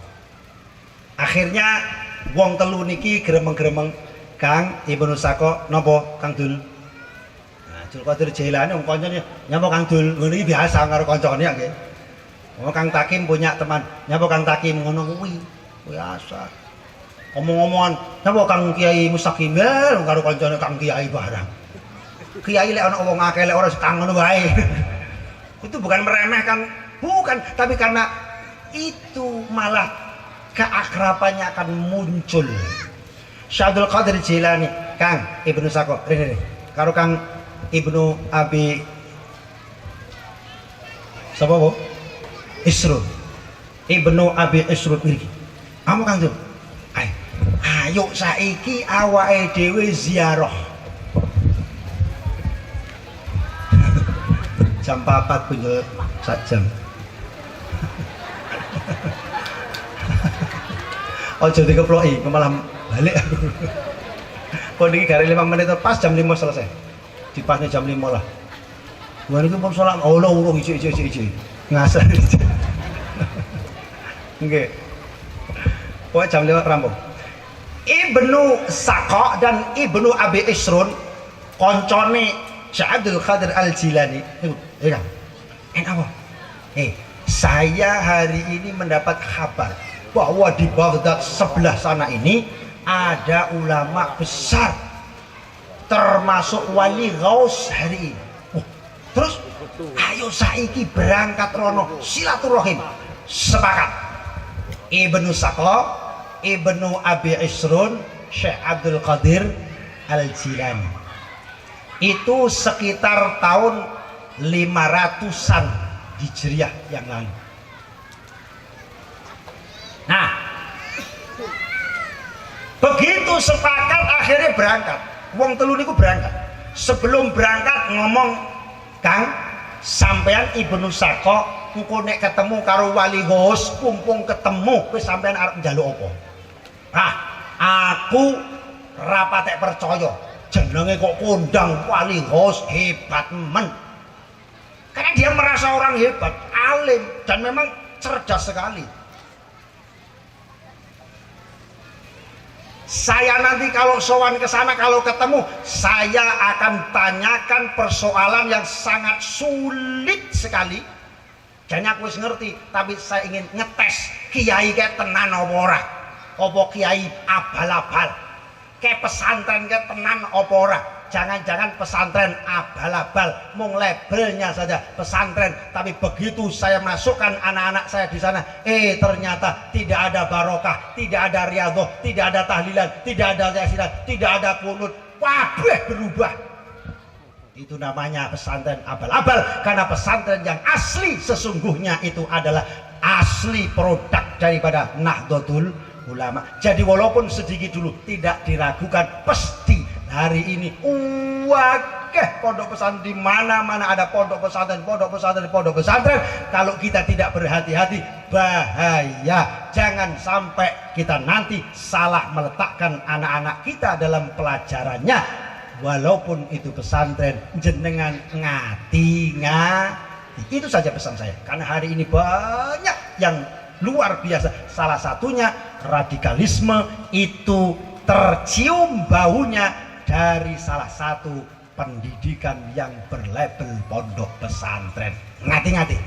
Akhirnya wong telu niki gremeng-gremeng, Kang Ibnu Sako napa Kang Dul? Nah, Abdul Qadir Jailani wong kancane nyapa Kang Dul, ngono iki biasa karo kancane nggih. Oh, Kang Takim punya teman, nyapa Kang Takim ngono kuwi. Biasa. Omong-omongan, nyapa Kang Kiai Mustaqim karo kancane Kang Kiai barang. Kiai lek ana wong akeh lek ora sekang ngono wae. Itu bukan meremehkan, bukan, tapi karena itu malah keakrabannya akan muncul. Syekh Abdul Qadir Jilani, Kang Ibnu Sako, rene karo Kang Ibnu Abi sapa Bu? Isrun. Ibnu Abi Isrun iki. Kamu Kang Dul. Ayo saiki awake dhewe ziarah. Jam 4 punjul sak jam. Ojo dikeploki, malah balik aku. Pon iki gare 5 menit pas jam 5 selesai. Dipasnya jam 5 lah. Gua niku pun salat Allah urung iji. Ngasar. Nggih. Pokoke jam 5 rampung. Ibnu Sako dan Ibnu Abi Isrun koncone Syekh Abdul Qadir Al-Jilani. Iya kan? Apa? Saya hari ini mendapat kabar bahwa di Baghdad sebelah sana ini ada ulama besar termasuk wali Ghaus hari ini. Terus ayo saiki berangkat rono silaturahim. Sepakat. Ibnu Sako, Ibnu Abi Isrun, Syekh Abdul Qadir Al-Jilani. Itu sekitar tahun 500-an Hijriah yang lalu. Nah, begitu sepakat akhirnya berangkat. Wong telu niku berangkat. Sebelum berangkat ngomong, Kang, sampean Ibnu Sako engko nek ketemu karo wali Ghaus, kumpung ketemu kowe sampean arep njaluk apa? Nah, aku rapatek percaya jenenge kok kondang wali Ghaus hebat men. Karena dia merasa orang hebat, alim dan memang cerdas sekali. Saya nanti kalau sowan ke sana, kalau ketemu, saya akan tanyakan persoalan yang sangat sulit sekali. Jadi aku wis ngerti, tapi saya ingin ngetes kiai kayak tenan apa ora. Apa kiai abal-abal, kayak pesantren kayak tenan apa ora. Jangan-jangan pesantren abal-abal, mung labelnya saja pesantren, tapi begitu saya masukkan anak-anak saya di sana, ternyata tidak ada barokah, tidak ada riyadhah, tidak ada tahlilan, tidak ada yasinan, tidak ada kunut, kabeh berubah. Itu namanya pesantren abal-abal, karena pesantren yang asli sesungguhnya itu adalah asli produk daripada Nahdlatul Ulama. Jadi walaupun sedikit dulu tidak diragukan, pasti hari ini wakeh pondok pesantren, di mana-mana ada pondok pesantren, pondok pesantren, pondok pesantren. Kalau kita tidak berhati-hati, bahaya. Jangan sampai kita nanti salah meletakkan anak-anak kita dalam pelajarannya. Walaupun itu pesantren, jenengan ngati. Itu saja pesan saya. Karena hari ini banyak yang luar biasa. Salah satunya radikalisme itu tercium baunya dari salah satu pendidikan yang berlabel pondok pesantren. Ngati-ngati.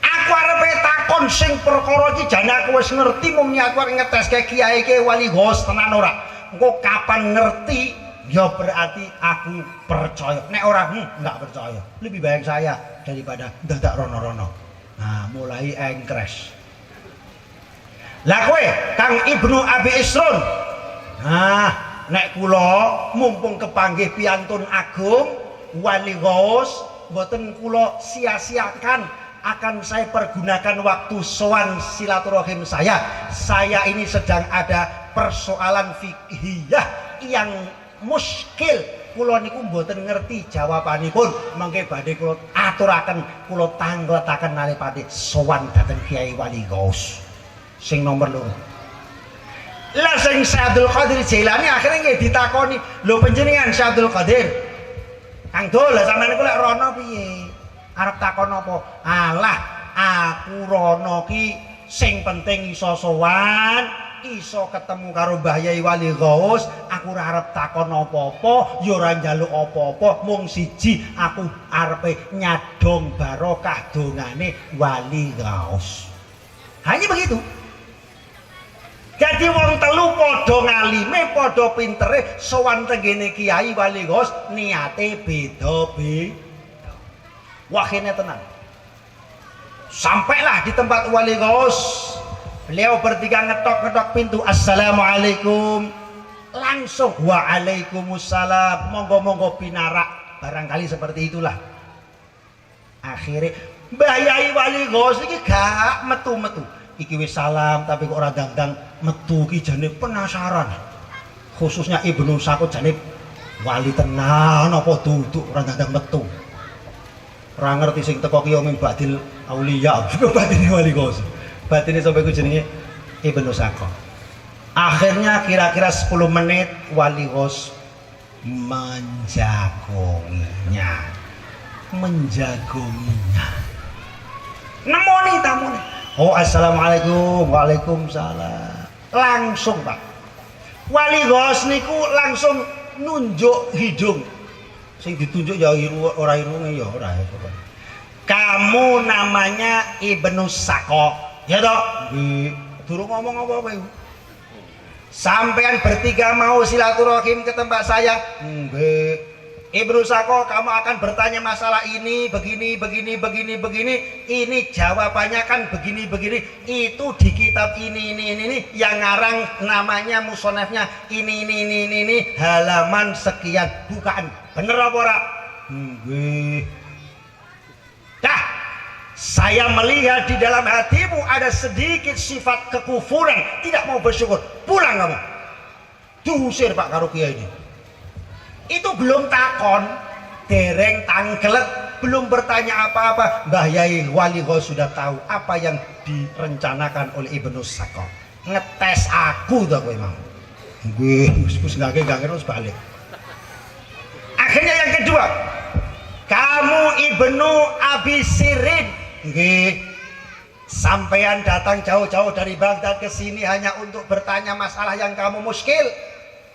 Aku arepe takon sing perkara iki jane aku wis ngerti mung niat aku ngeteske kiai ke wali gos tenan ora. Engko kapan ngerti ya berarti aku percaya. Nek ora enggak percaya. Lebih baik saya daripada dadak rono-rono. Nah, mulai engkres. Lah kowe Kang Ibnu Abi Isrun. Nah, nek kula mumpung kepanggih piantun agung wali gos mboten kula sia-siakan, akan saya pergunakan waktu sowan silaturahim saya. Saya ini sedang ada persoalan fikihiyah yang muskil, kula niku mboten ngerti jawabanipun, mangke badhe kula aturaken, kula tangletaken nalipate sowan dhateng Kiai Wali Ghaus sing nomor 2. Lah sing Syaikhul Qadir Jailani akhirnya nggih ditakoni, "Lho panjenengan Syaikhul Qadir, Kang Dul, lah sampeyan niku lek rono piye? Arep takon apa?" "Alah, aku rono ki sing penting iso sowan, iso ketemu karo Mbah Yai Wali Ghaus. Aku ora arep takon apa-apa, ya ora njaluk apa-apa, mung siji aku arepe nyadong barokah dongane Wali Ghaus." Hanya begitu. Jadi wong telu padha ngalime, padha pintere sowan tenggene Kiai Wali Ghaus, niate beda-beda. Wah ini tenang. Sampailah di tempat Wali Ghaus. Beliau bertiga ngetok-ngetok pintu. "Assalamualaikum." Langsung "Waalaikumsalam, monggo-monggo pinarak." Barangkali seperti itulah. Akhirnya Mbah Yai Wali Ghaus iki gak metu-metu. Iki wis salam tapi kok ora dang-dang metu ki jane penasaran. Khususnya Ibnu Sakut jane wali tenan apa duduk ora dang-dang metu. Ora ngerti sing teko ki min badil auliya, batine Wali Ghaus. Batine sampai ku jenenge Ibnu Sakut. Akhirnya kira-kira 10 menit Wali Ghaus menjagonginya. Nemoni tamune. "Oh, assalamualaikum." "Waalaikumsalam." Langsung Pak Wali Ghaus niku langsung nunjuk hidung. Sing ditunjuk ya ora irunge ya ora. "Kamu namanya Ibnu Sakok." "Ya toh?" "Nggih." "Durung ngomong apa-apa iku." "Sampean bertiga mau silaturahim ke tempat saya?" "Nggih." "Ibnu Sakok, kamu akan bertanya masalah ini, begini. Ini jawabannya kan begini. Itu di kitab ini. Yang ngarang namanya musonefnya ini. Halaman sekian. Bukaan. Bener apa ora?" "Nggih." "Dah, saya melihat di dalam hatimu ada sedikit sifat kekufuran. Tidak mau bersyukur. Pulang kamu." Diusir Pak karo kiai ini. Itu belum takon, dereng tangkelet, belum bertanya apa-apa. Mbah Yai Wali Ghaus sudah tahu apa yang direncanakan oleh Ibnu Sakok. Ngetes aku tuh kowe mau. Nggih, wis gak terus balik. Akhirnya yang kedua, "Kamu Ibnu Abi Sirin." "Nggih." "Sampean datang jauh-jauh dari Baghdad ke sini hanya untuk bertanya masalah yang kamu muskil,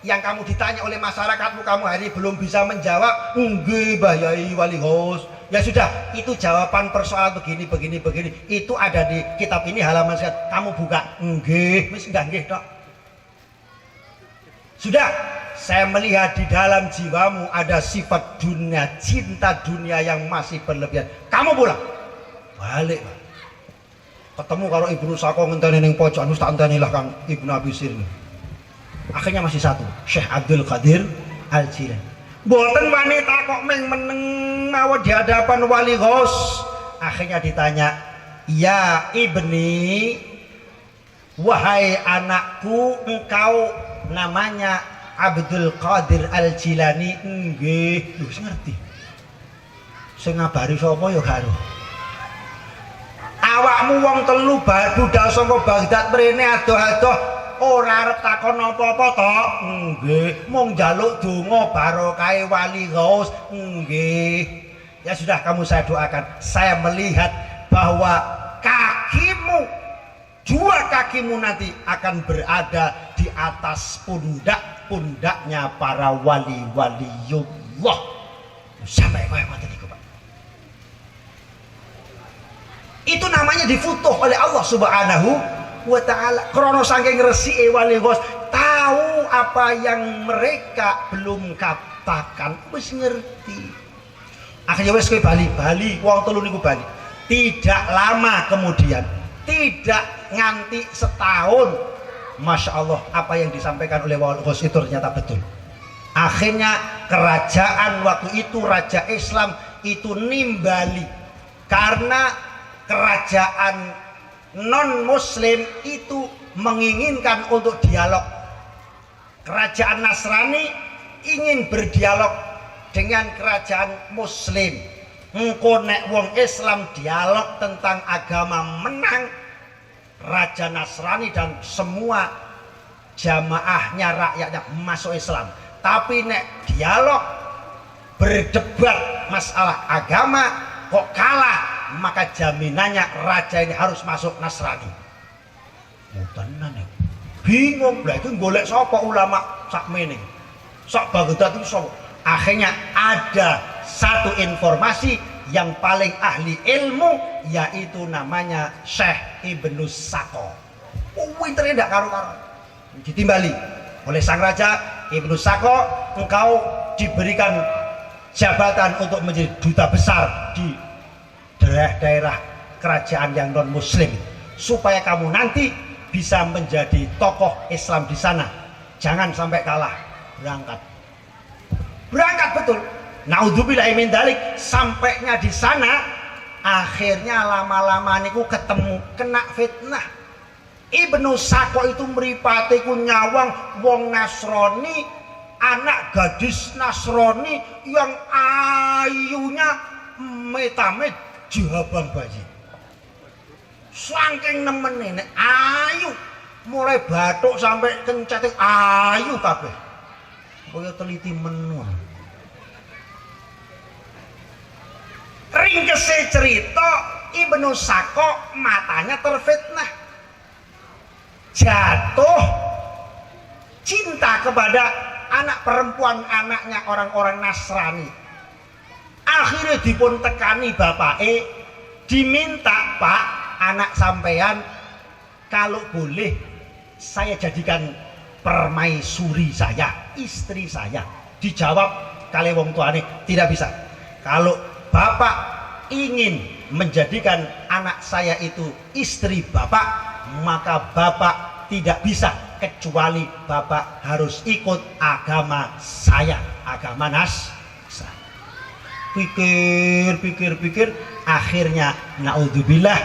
yang kamu ditanya oleh masyarakatmu, kamu hari belum bisa menjawab." "Nggih, Mbah Yai Wali Ghaus." "Ya sudah, itu jawaban persoalan begini. Itu ada di kitab ini halaman sekian. Kamu buka." "Nggih." "Wis nggih tok." "Sudah, saya melihat di dalam jiwamu ada sifat dunia, cinta dunia yang masih berlebihan. Kamu pulang." Balik Pak. Ketemu karo Ibnu Sakok ngenteni ning pojokan, wis tak enteni lah Kang Ibnu Abi Sirin. Akhirnya masih satu, Syekh Abdul Qadir Al-Jilani. Mboten wanita kok meneng mawon di hadapan Wali Ghaus. Akhirnya ditanya, "Ya Ibni, wahai anakku, engkau namanya Abdul Qadir Al-Jilani?" "Nggih." Lho, ngerti. Sing ngabari sapa ya karo. "Awakmu wong telu budal saka Baghdad mrene adoh-adoh. Ora arep takon apa-apa to?" "Nggih." "Mung njaluk donga barokahe Wali Ghaus." "Nggih." Ya sudah, kamu saya doakan. Saya melihat bahwa kakimu, dua kakimu nanti akan berada di atas pundak-pundaknya para wali-waliullah. Sampai kaya ngoten niku, Pak. Itu namanya difutuh oleh Allah Subhanahu wa taala. Krana saking resike wali Ghaus, tahu apa yang mereka belum katakan, wis ngerti. Akhirnya wis kowe bali, wong telu niku bali. Tidak lama kemudian, tidak nganti setahun, Masya Allah, apa yang disampaikan oleh wali Ghaus itu ternyata betul. Akhirnya kerajaan waktu itu, Raja Islam itu nimbali karena kerajaan non muslim itu menginginkan untuk dialog. Kerajaan Nasrani ingin berdialog dengan kerajaan muslim. Engko nek wong Islam dialog tentang agama menang, Raja Nasrani dan semua jamaahnya, rakyatnya masuk Islam. Tapi nek dialog berdebat masalah agama kok kalah, maka jaminannya raja ini harus masuk Nasrani. Tenan ya. Bingung lah itu golek sapa ulama sakmene. Sak Baghdad itu sapa? Akhirnya ada satu informasi yang paling ahli ilmu, yaitu namanya Syekh Ibnu Sako. Pintere ndak karo-karo. Ditimbali oleh sang raja, Ibnu Sako, engkau diberikan jabatan untuk menjadi duta besar di daerah-daerah kerajaan yang non muslim, supaya kamu nanti bisa menjadi tokoh Islam di sana. Jangan sampai kalah. Berangkat betul. Naudzubillahi min dzalik. Sampainya di sana, akhirnya lama-lama niku ketemu kena fitnah. Ibnu Sako itu mripate ku nyawang wong Nasrani, anak gadis Nasrani yang ayunya metamit jihabang bayi. Saking nemene nek ayu, mulai bathuk sampai kencete ayu kabeh. Kaya teliti menun. Ringkese cerita, Ibnu Sako matanya terfitnah. Jatuh cinta kepada anak perempuan anaknya orang-orang Nasrani. Akhirnya dipun tekani bapake, diminta, Pak, anak sampean kalau boleh saya jadikan permaisuri saya, istri saya. Dijawab kali wong tuane, tidak bisa. Kalau bapak ingin menjadikan anak saya itu istri bapak, maka bapak tidak bisa, kecuali bapak harus ikut agama saya, agama Nasrani. Pikir, akhirnya naudzubillah,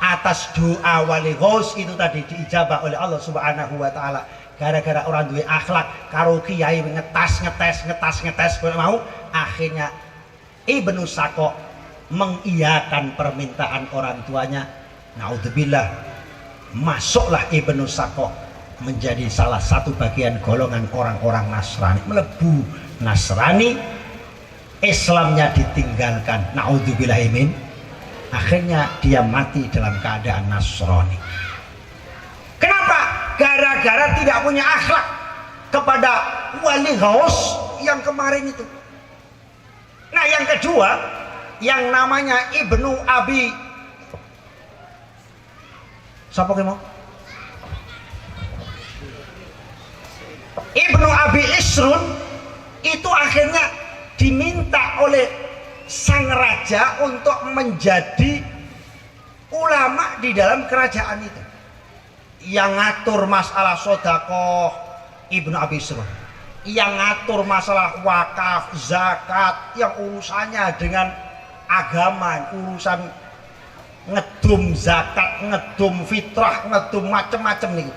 atas doa wali Ghaus itu tadi diijabah oleh Allah Subhanahu wa taala. Gara-gara orang duwe akhlak karo kiai ngetas mau, akhirnya Ibnu Sako mengiyakan permintaan orang tuanya. Naudzubillah, masuklah Ibnu Sako menjadi salah satu bagian golongan orang-orang Nasrani, melebu Nasrani, Islamnya ditinggalkan. Naudzubillahimin. Akhirnya dia mati dalam keadaan Nasrani. Kenapa? Gara-gara tidak punya akhlak kepada wali Ghaus yang kemarin itu. Nah, yang kedua, yang namanya Ibnu Abi, siapa yang mau? Ibnu Abi Isrun itu akhirnya diminta oleh sang raja untuk menjadi ulama di dalam kerajaan itu, yang ngatur masalah sedekah. Ibnu Abi Isrun yang ngatur masalah wakaf, zakat, yang urusannya dengan agama, urusan ngedum zakat, ngedum fitrah, ngedum macam-macam nih.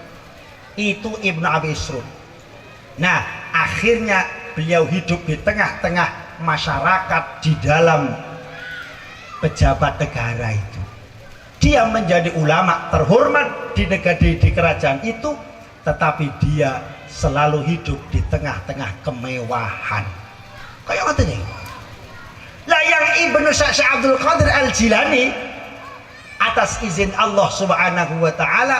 Itu Ibnu Abi Isrun. Nah, akhirnya beliau hidup di tengah-tengah masyarakat di dalam pejabat negara itu. Dia menjadi ulama terhormat di negara, di kerajaan itu, tetapi dia selalu hidup di tengah-tengah kemewahan. Kayak apa nih? Lah yang Ibnu Syekh Abdul Qadir Al-Jilani atas izin Allah Subhanahu wa taala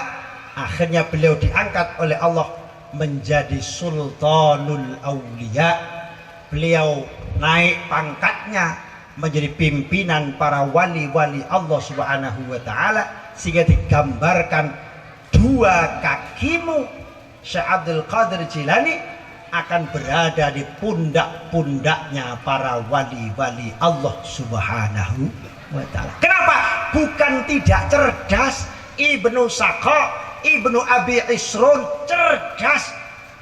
akhirnya beliau diangkat oleh Allah menjadi Sultanul Aulia. Beliau naik pangkatnya menjadi pimpinan para wali-wali Allah Subhanahu wa taala, sehingga digambarkan dua kakimu Syekh Abdul Qadir Jilani akan berada di pundak-pundaknya para wali-wali Allah Subhanahu wa taala. Kenapa? Bukan tidak cerdas. Ibnu Saqqa, Ibnu Abi Isrun cerdas,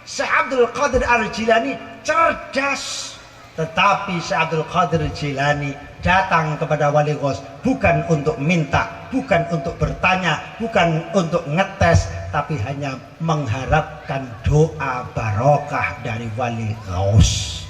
Syekh Abdul Qadir Al-Jilani cerdas. Tetapi Syekh Abdul Qadir Jilani datang kepada Wali Ghaus bukan untuk minta, bukan untuk bertanya, bukan untuk ngetes, tapi hanya mengharapkan doa barokah dari Wali Ghaus.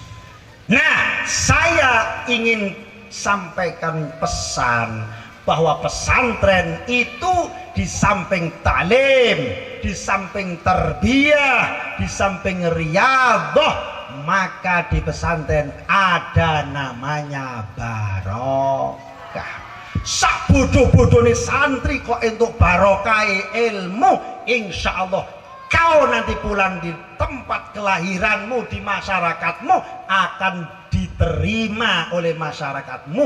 Nah, saya ingin sampaikan pesan bahwa pesantren itu di samping taklim, di samping tarbiyah, di samping riyadhah, maka di pesantren ada namanya barokah. Sak bodoh-bodohnya santri kok untuk barokah ilmu, insya Allah kau nanti pulang di tempat kelahiranmu, di masyarakatmu akan diterima oleh masyarakatmu,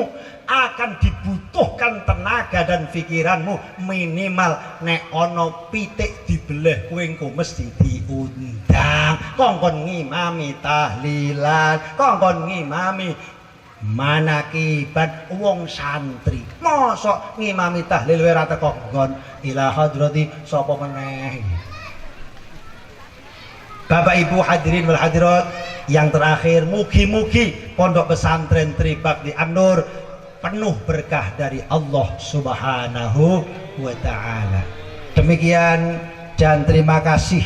akan dibutuhkan tenaga dan pikiranmu. Minimal nek ono pitik dibelah kowe engko mesti diundang, kongkon ngimami tahlilan, kongkon ngimami manakiban wong santri. Mosok ngimami tahlil ora teko nggon ila hadrati sapa meneh. Bapak Ibu hadirin wal hadirat yang terakhir, mugi-mugi pondok pesantren Tribakti An-Nur penuh berkah dari Allah Subhanahu wa taala. Demikian dan terima kasih.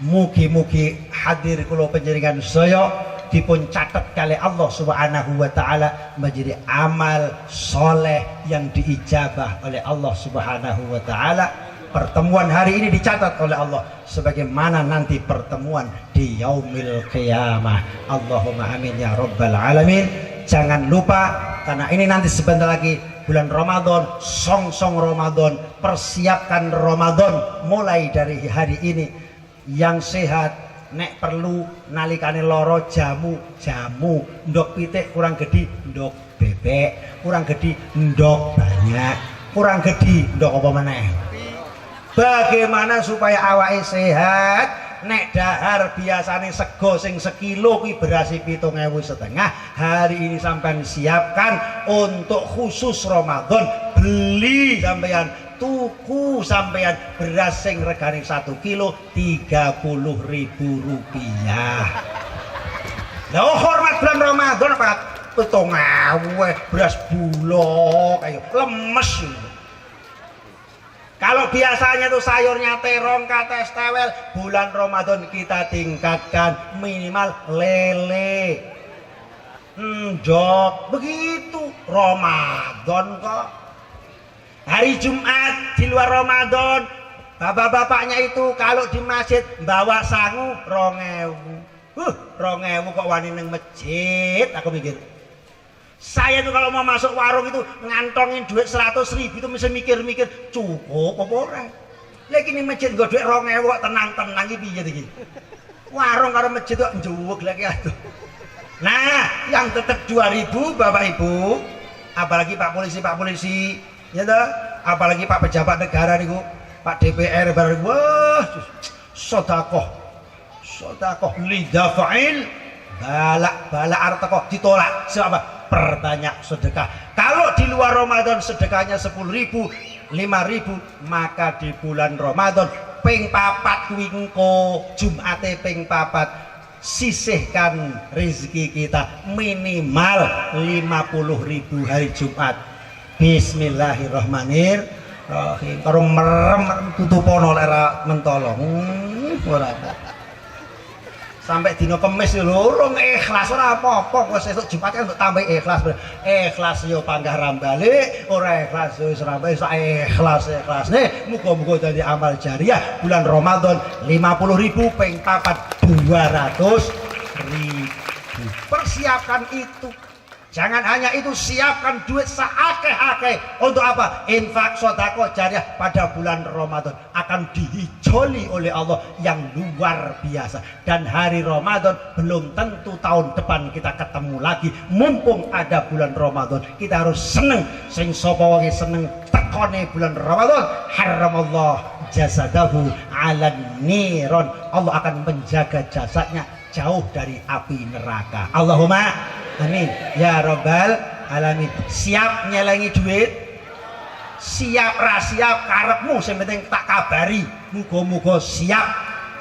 Mugi-mugi hadir kula panjenengan saya dipun catet kali Allah Subhanahu wa taala menjadi amal soleh yang diijabah oleh Allah Subhanahu wa taala. Pertemuan hari ini dicatat oleh Allah sebagaimana nanti pertemuan di yaumil qiyamah. Allahumma amin ya rabbal alamin. Jangan lupa, karena ini nanti sebentar lagi bulan Ramadan, song-song Ramadan, persiapkan Ramadan mulai dari hari ini. Yang sehat nek perlu nalikane loro jamu, ndok pitik kurang gede, ndok bebek kurang gede, ndok banyak kurang gede, ndok apa meneh. Bagaimana supaya awake sehat? Nek dahar biasanya sego sing sekilo kuwi beras 7.500. Hari ini sampean siapkan untuk khusus Ramadan, beli sampean, tuku sampean beras sing regane 1 kilo 30.000 rupiah. Lah hormat bulan Ramadan apa? 7.000 beras bulog ayo lemes. Kalau biasanya tuh sayurnya terong, kates, tewel, bulan Ramadan kita tingkatkan minimal lele, jok, begitu. Ramadan kok. Hari Jumat di luar Ramadan, bapak-bapaknya itu kalau di masjid bawa sangu 2.000. 2.000 kok wani nang masjid, aku mikir. Saya tuh kalau mau masuk warung itu ngantongin duit 100.000 itu mesti mikir-mikir cukup apa ora. Lagi ini masjid gue duit 2.000 kok tenang-tenang iki piye iki. Warung karo masjid kok njuweg lagi aduh. Nah, yang tetap 2.000 Bapak Ibu, apalagi Pak Polisi, ya toh, apalagi Pak pejabat negara niku, Pak DPR bareng wah sedekah lidafa'il bala arta kok ditolak siapa? Perbanyak sedekah. Kalau di luar Ramadan sedekahnya 10.000, 5.000, maka di bulan Ramadan ping 4 kuwi engko Jumate ping 4 sisihkan rezeki kita minimal 50.000 hari Jumat. Bismillahirrahmanirrahim. Karo merem tutupono lek ora mentolo. Ora sampai dino Kemis lho urung ikhlas ora apa-apa, wis esuk Jumat kan tambah ikhlas. Ikhlas yo panggah rambale, ora ikhlas yo wis rambale, ikhlas. Nih muga-muga dadi amal jariah bulan Ramadan 50.000 ping 4 200.000. Persiapkan itu. Jangan hanya itu, siapkan duit seakeh-akeh untuk apa? Infak sedekah jariah pada bulan Ramadan akan dihijoli oleh Allah yang luar biasa. Dan hari Ramadan belum tentu tahun depan kita ketemu lagi. Mumpung ada bulan Ramadan, kita harus seneng. Sing sapa wae seneng tekone bulan Ramadan, haramallah jasadahu 'alan niron. Allah akan menjaga jasadnya jauh dari api neraka. Allahumma amin ya rabbal alamin. Siap nyelengi duit? Siap ra siap karepmu, sing penting tak kabari. Muga-muga siap.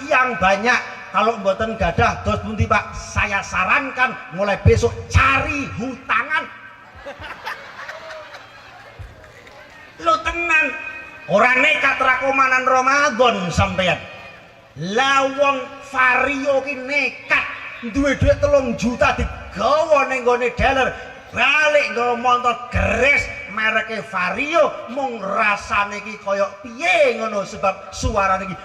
Yang banyak kalau mboten gadah dos pundi Pak, saya sarankan mulai besok cari hutangan. Lu tenan ora nekat rakomanan Ramadan sampean. Lawong vario ki nekat duwe duit 3 juta digawa ning gone dealer, balik nggawa montor gres mereke Vario, mung rasane ki kaya piye ngono sebab suarane ki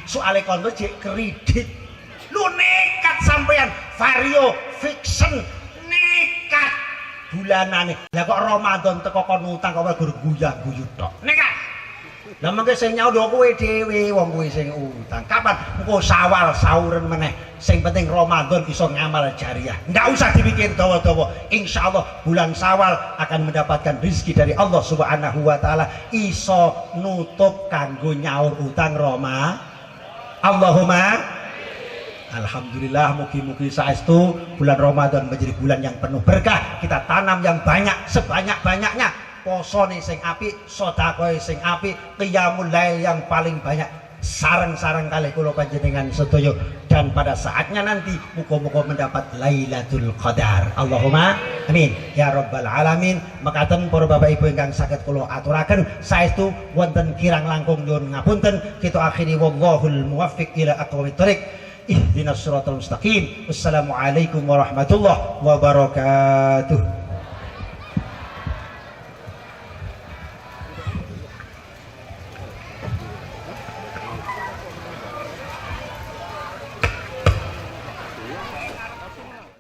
soale konco jek kredit. Lu nekat sampean Vario fiction nekat bulanane. Lah kok Ramadan teko kon utang kok gur guyah-guyu tok. Nekat. Lah mengke sing nyaur yo kowe dhewe wong kowe sing utang. Kapan engko Syawal sauren meneh. Sing penting Ramadan iso ngamal jariah. Ndak usah dipikir dawa-dawa. Insyaallah bulan Syawal akan mendapatkan rezeki dari Allah Subhanahu wa taala, iso nutup kanggo nyaur utang Roma. Allahumma alhamdulillah, mugi-mugi saestu bulan Ramadan menjadi bulan yang penuh berkah. Kita tanam yang banyak sebanyak-banyaknya. Posone sing apik, sedekahe sing apik, qiyamul lail yang paling banyak. Sareng-sareng kali kula panjenengan sedaya, dan pada saatnya nanti muga-muga mendapat Lailatul Qadar. Allahumma amin ya rabbal alamin. Mekaten para bapak ibu ingkang saged kula aturaken saestu wonten kirang langkung nyuwun ngapunten. Kita akhiri wallahul muwaffiq ila aqwamit thoriq. Ihdinas siratal mustaqim. Wassalamualaikum warahmatullahi wabarakatuh.